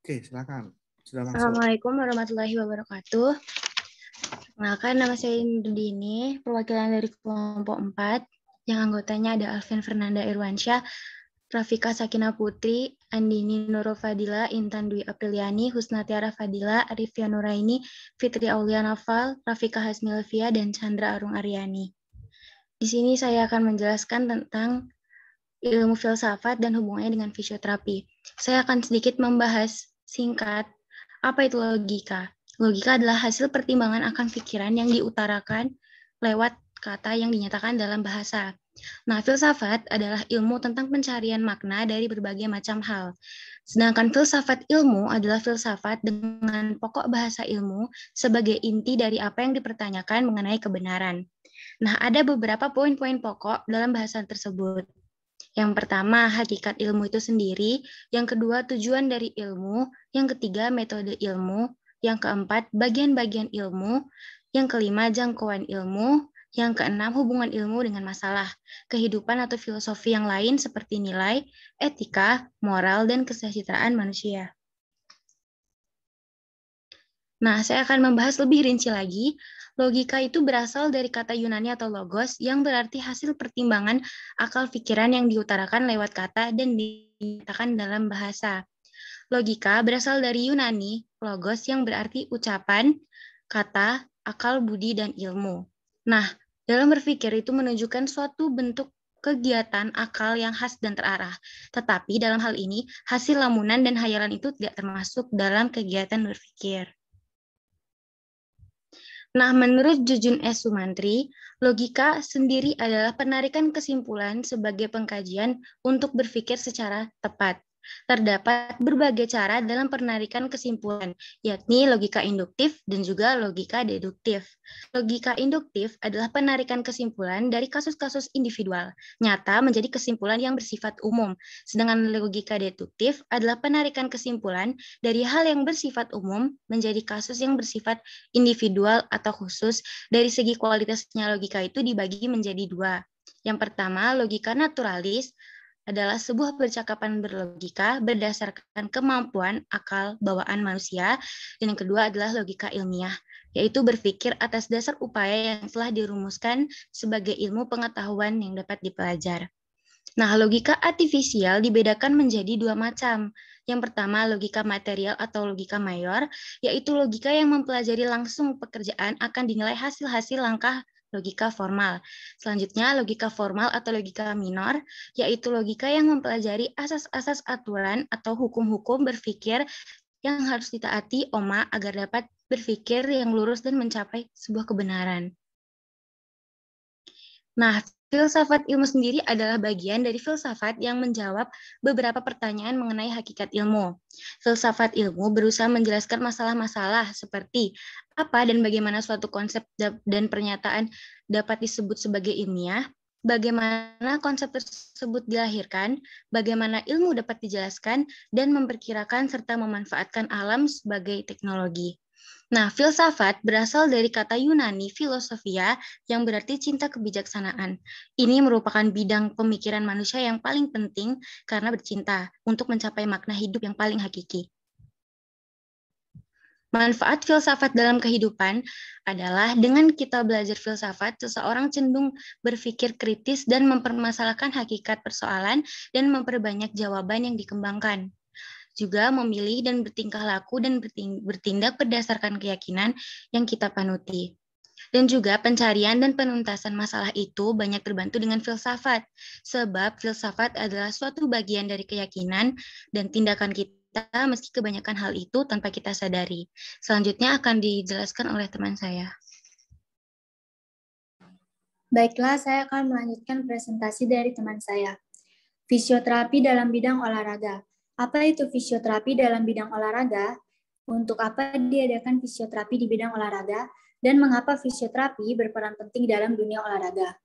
Oke, silakan. Sudah masuk. Assalamualaikum warahmatullahi wabarakatuh. Perkenalkan, nama saya Indudini, perwakilan dari kelompok 4, yang anggotanya ada Alvin Fernanda Irwansyah, Rafika Sakina Putri, Andini Nurul Fadila, Intan Dwi Apriliani, Husna Tiara Fadila, Arifia Nuraini, Fitri Aulia Nafal, Rafika Hasmilvia, dan Chandra Arung Aryani. Di sini saya akan menjelaskan tentang ilmu filsafat dan hubungannya dengan fisioterapi. Saya akan sedikit membahas singkat apa itu logika. Logika adalah hasil pertimbangan akan pikiran yang diutarakan lewat kata yang dinyatakan dalam bahasa. Nah, filsafat adalah ilmu tentang pencarian makna dari berbagai macam hal. Sedangkan filsafat ilmu adalah filsafat dengan pokok bahasa ilmu sebagai inti dari apa yang dipertanyakan mengenai kebenaran. Nah, ada beberapa poin-poin pokok dalam bahasan tersebut. Yang pertama, hakikat ilmu itu sendiri. Yang kedua, tujuan dari ilmu. Yang ketiga, metode ilmu. Yang keempat, bagian-bagian ilmu. Yang kelima, jangkauan ilmu. Yang keenam, hubungan ilmu dengan masalah, kehidupan atau filosofi yang lain seperti nilai, etika, moral, dan kesejahteraan manusia. Nah, saya akan membahas lebih rinci lagi. Logika itu berasal dari kata Yunani atau logos yang berarti hasil pertimbangan akal pikiran yang diutarakan lewat kata dan dinyatakan dalam bahasa. Logika berasal dari Yunani, logos yang berarti ucapan, kata, akal, budi, dan ilmu. Nah, dalam berpikir itu menunjukkan suatu bentuk kegiatan akal yang khas dan terarah. Tetapi dalam hal ini, hasil lamunan dan hayalan itu tidak termasuk dalam kegiatan berpikir. Nah, menurut Jujun S. Sumantri, logika sendiri adalah penarikan kesimpulan sebagai pengkajian untuk berpikir secara tepat. Terdapat berbagai cara dalam penarikan kesimpulan, yakni logika induktif dan juga logika deduktif. Logika induktif adalah penarikan kesimpulan dari kasus-kasus individual, nyata menjadi kesimpulan yang bersifat umum. Sedangkan logika deduktif adalah penarikan kesimpulan dari hal yang bersifat umum menjadi kasus yang bersifat individual atau khusus. Dari segi kualitasnya logika itu dibagi menjadi dua. Yang pertama, logika naturalis adalah sebuah percakapan berlogika berdasarkan kemampuan akal bawaan manusia, dan yang kedua adalah logika ilmiah, yaitu berpikir atas dasar upaya yang telah dirumuskan sebagai ilmu pengetahuan yang dapat dipelajari. Nah, logika artifisial dibedakan menjadi dua macam. Yang pertama, logika material atau logika mayor, yaitu logika yang mempelajari langsung pekerjaan akan dinilai hasil-hasil langkah logika formal. Selanjutnya, logika formal atau logika minor, yaitu logika yang mempelajari asas-asas aturan atau hukum-hukum berpikir yang harus ditaati agar dapat berpikir yang lurus dan mencapai sebuah kebenaran. Nah, filsafat ilmu sendiri adalah bagian dari filsafat yang menjawab beberapa pertanyaan mengenai hakikat ilmu. Filsafat ilmu berusaha menjelaskan masalah-masalah seperti apa dan bagaimana suatu konsep dan pernyataan dapat disebut sebagai ilmiah, bagaimana konsep tersebut dilahirkan, bagaimana ilmu dapat dijelaskan, dan memperkirakan serta memanfaatkan alam sebagai teknologi. Nah, filsafat berasal dari kata Yunani filosofia yang berarti cinta kebijaksanaan. Ini merupakan bidang pemikiran manusia yang paling penting karena bercinta untuk mencapai makna hidup yang paling hakiki. Manfaat filsafat dalam kehidupan adalah dengan kita belajar filsafat, seseorang cenderung berpikir kritis dan mempermasalahkan hakikat persoalan dan memperbanyak jawaban yang dikembangkan. Juga memilih dan bertingkah laku dan bertindak berdasarkan keyakinan yang kita panuti. Dan juga pencarian dan penuntasan masalah itu banyak terbantu dengan filsafat, sebab filsafat adalah suatu bagian dari keyakinan dan tindakan kita meski kebanyakan hal itu tanpa kita sadari. Selanjutnya akan dijelaskan oleh teman saya. Baiklah, saya akan melanjutkan presentasi dari teman saya. Fisioterapi dalam bidang olahraga. Apa itu fisioterapi dalam bidang olahraga? Untuk apa diadakan fisioterapi di bidang olahraga? Dan mengapa fisioterapi berperan penting dalam dunia olahraga?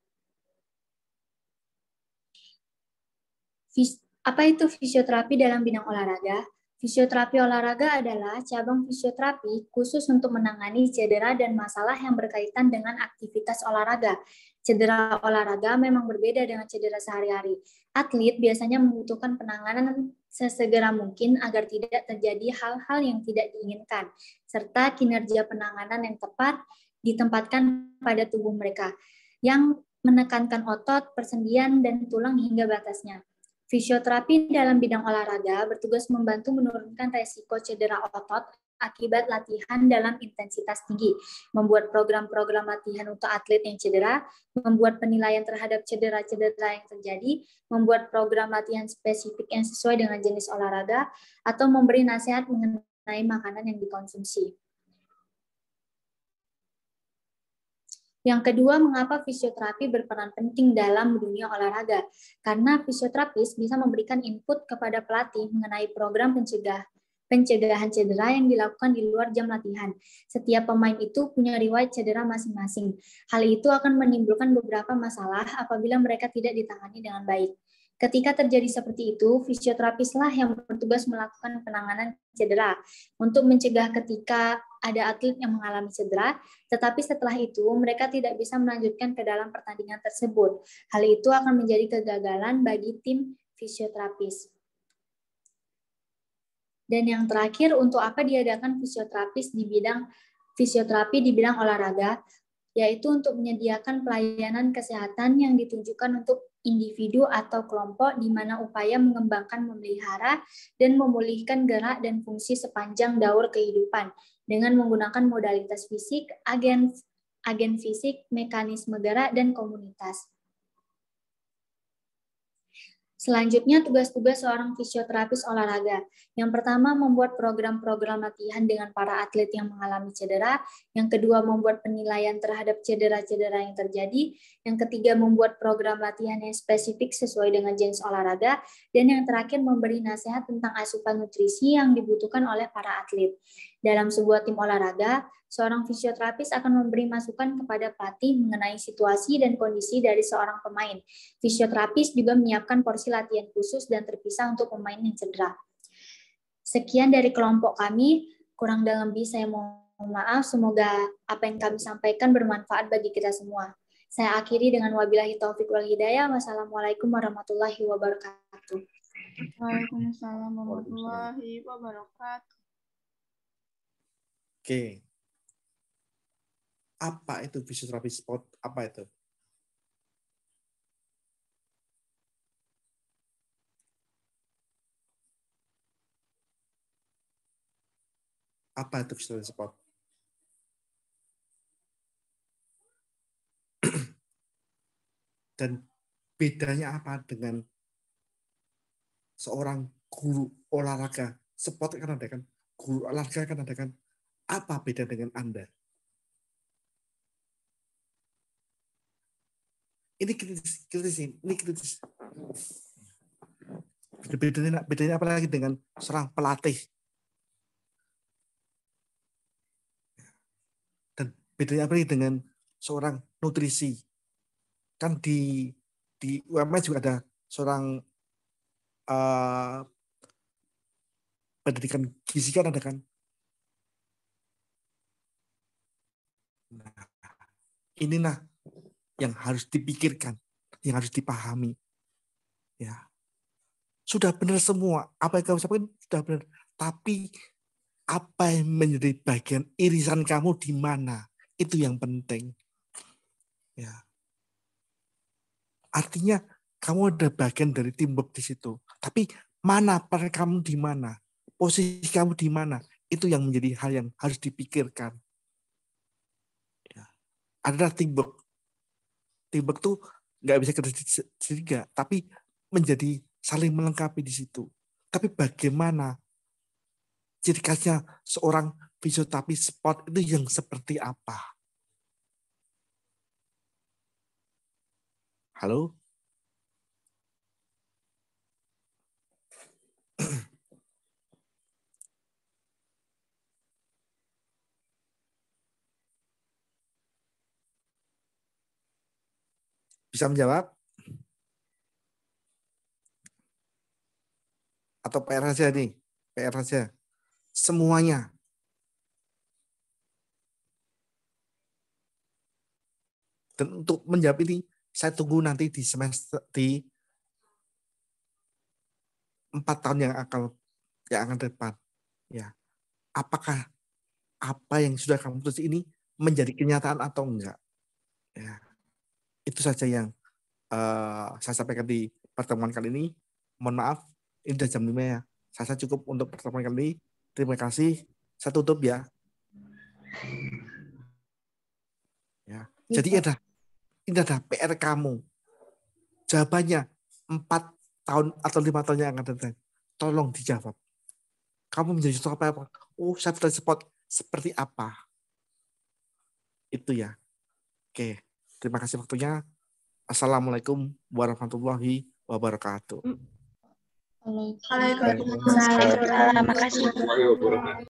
Apa itu fisioterapi dalam bidang olahraga? Fisioterapi olahraga adalah cabang fisioterapi khusus untuk menangani cedera dan masalah yang berkaitan dengan aktivitas olahraga. Cedera olahraga memang berbeda dengan cedera sehari-hari. Atlet biasanya membutuhkan penanganan sesegera mungkin agar tidak terjadi hal-hal yang tidak diinginkan, serta kinerja penanganan yang tepat ditempatkan pada tubuh mereka, yang menekankan otot, persendian, dan tulang hingga batasnya. Fisioterapi dalam bidang olahraga bertugas membantu menurunkan resiko cedera otot akibat latihan dalam intensitas tinggi, membuat program-program latihan untuk atlet yang cedera, membuat penilaian terhadap cedera-cedera yang terjadi, membuat program latihan spesifik yang sesuai dengan jenis olahraga, atau memberi nasihat mengenai makanan yang dikonsumsi. Yang kedua, mengapa fisioterapi berperan penting dalam dunia olahraga? Karena fisioterapis bisa memberikan input kepada pelatih mengenai program pencegahan cedera yang dilakukan di luar jam latihan. Setiap pemain itu punya riwayat cedera masing-masing. Hal itu akan menimbulkan beberapa masalah apabila mereka tidak ditangani dengan baik. Ketika terjadi seperti itu, fisioterapislah yang bertugas melakukan penanganan cedera untuk mencegah ketika ada atlet yang mengalami cedera, tetapi setelah itu mereka tidak bisa melanjutkan ke dalam pertandingan tersebut. Hal itu akan menjadi kegagalan bagi tim fisioterapis. Dan yang terakhir, untuk apa diadakan fisioterapi di bidang olahraga, yaitu untuk menyediakan pelayanan kesehatan yang ditunjukkan untuk individu atau kelompok di mana upaya mengembangkan, memelihara, dan memulihkan gerak dan fungsi sepanjang daur kehidupan dengan menggunakan modalitas fisik, agen fisik, mekanisme gerak, dan komunitas. Selanjutnya, tugas-tugas seorang fisioterapis olahraga. Yang pertama, membuat program-program latihan dengan para atlet yang mengalami cedera. Yang kedua, membuat penilaian terhadap cedera-cedera yang terjadi. Yang ketiga, membuat program latihan yang spesifik sesuai dengan jenis olahraga. Dan yang terakhir, memberi nasihat tentang asupan nutrisi yang dibutuhkan oleh para atlet. Dalam sebuah tim olahraga, seorang fisioterapis akan memberi masukan kepada pelatih mengenai situasi dan kondisi dari seorang pemain. Fisioterapis juga menyiapkan porsi latihan khusus dan terpisah untuk pemain yang cedera. Sekian dari kelompok kami, kurang dan lebih saya mohon maaf, semoga apa yang kami sampaikan bermanfaat bagi kita semua. Saya akhiri dengan wabillahi taufik wal hidayah. Wassalamualaikum warahmatullahi wabarakatuh. Waalaikumsalam warahmatullahi wabarakatuh. Oke. Apa itu fisioterapi sport? Apa itu? Apa itu fisioterapi sport? Dan bedanya apa dengan seorang guru olahraga? Sport kan ada kan? Guru olahraga kan ada kan? Apa beda dengan Anda? Ini kritis. Bedanya apa lagi dengan seorang pelatih? Dan bedanya apa lagi dengan seorang nutrisi? Kan di UMS juga ada seorang pendidikan gizi kan ada kan? Nah, inilah yang harus dipikirkan, yang harus dipahami. Ya, sudah benar semua. Apa yang kamu sampaikan sudah benar. Tapi apa yang menjadi bagian irisan kamu di mana? Itu yang penting. Ya. Artinya kamu ada bagian dari teamwork di situ. Tapi mana peran kamu di mana? Posisi kamu di mana? Itu yang menjadi hal yang harus dipikirkan. Ya. Adalah teamwork. Teamwork tuh nggak bisa kerja sendiri, tapi menjadi saling melengkapi di situ. Tapi bagaimana ciri khasnya seorang fisioterapi sport itu yang seperti apa? Halo? Bisa menjawab? Atau PR saja nih? PR saja. Semuanya. Dan untuk menjawab ini, saya tunggu nanti di semester di 4 tahun yang akan depan. Ya. Apakah apa yang sudah kamu tulis ini menjadi kenyataan atau enggak? Ya. Itu saja yang saya sampaikan di pertemuan kali ini. Mohon maaf, ini sudah jam 5 ya. Saya cukup untuk pertemuan kali ini. Terima kasih. Saya tutup ya. Ya. Jadi ini ada PR kamu. Jawabannya 4 tahun atau 5 tahun yang akan datang. Tolong dijawab. Kamu menjadi apa? Oh, saya sport seperti apa? Itu ya. Oke. Terima kasih waktunya. Assalamualaikum warahmatullahi wabarakatuh. Waalaikumsalam. Terima kasih.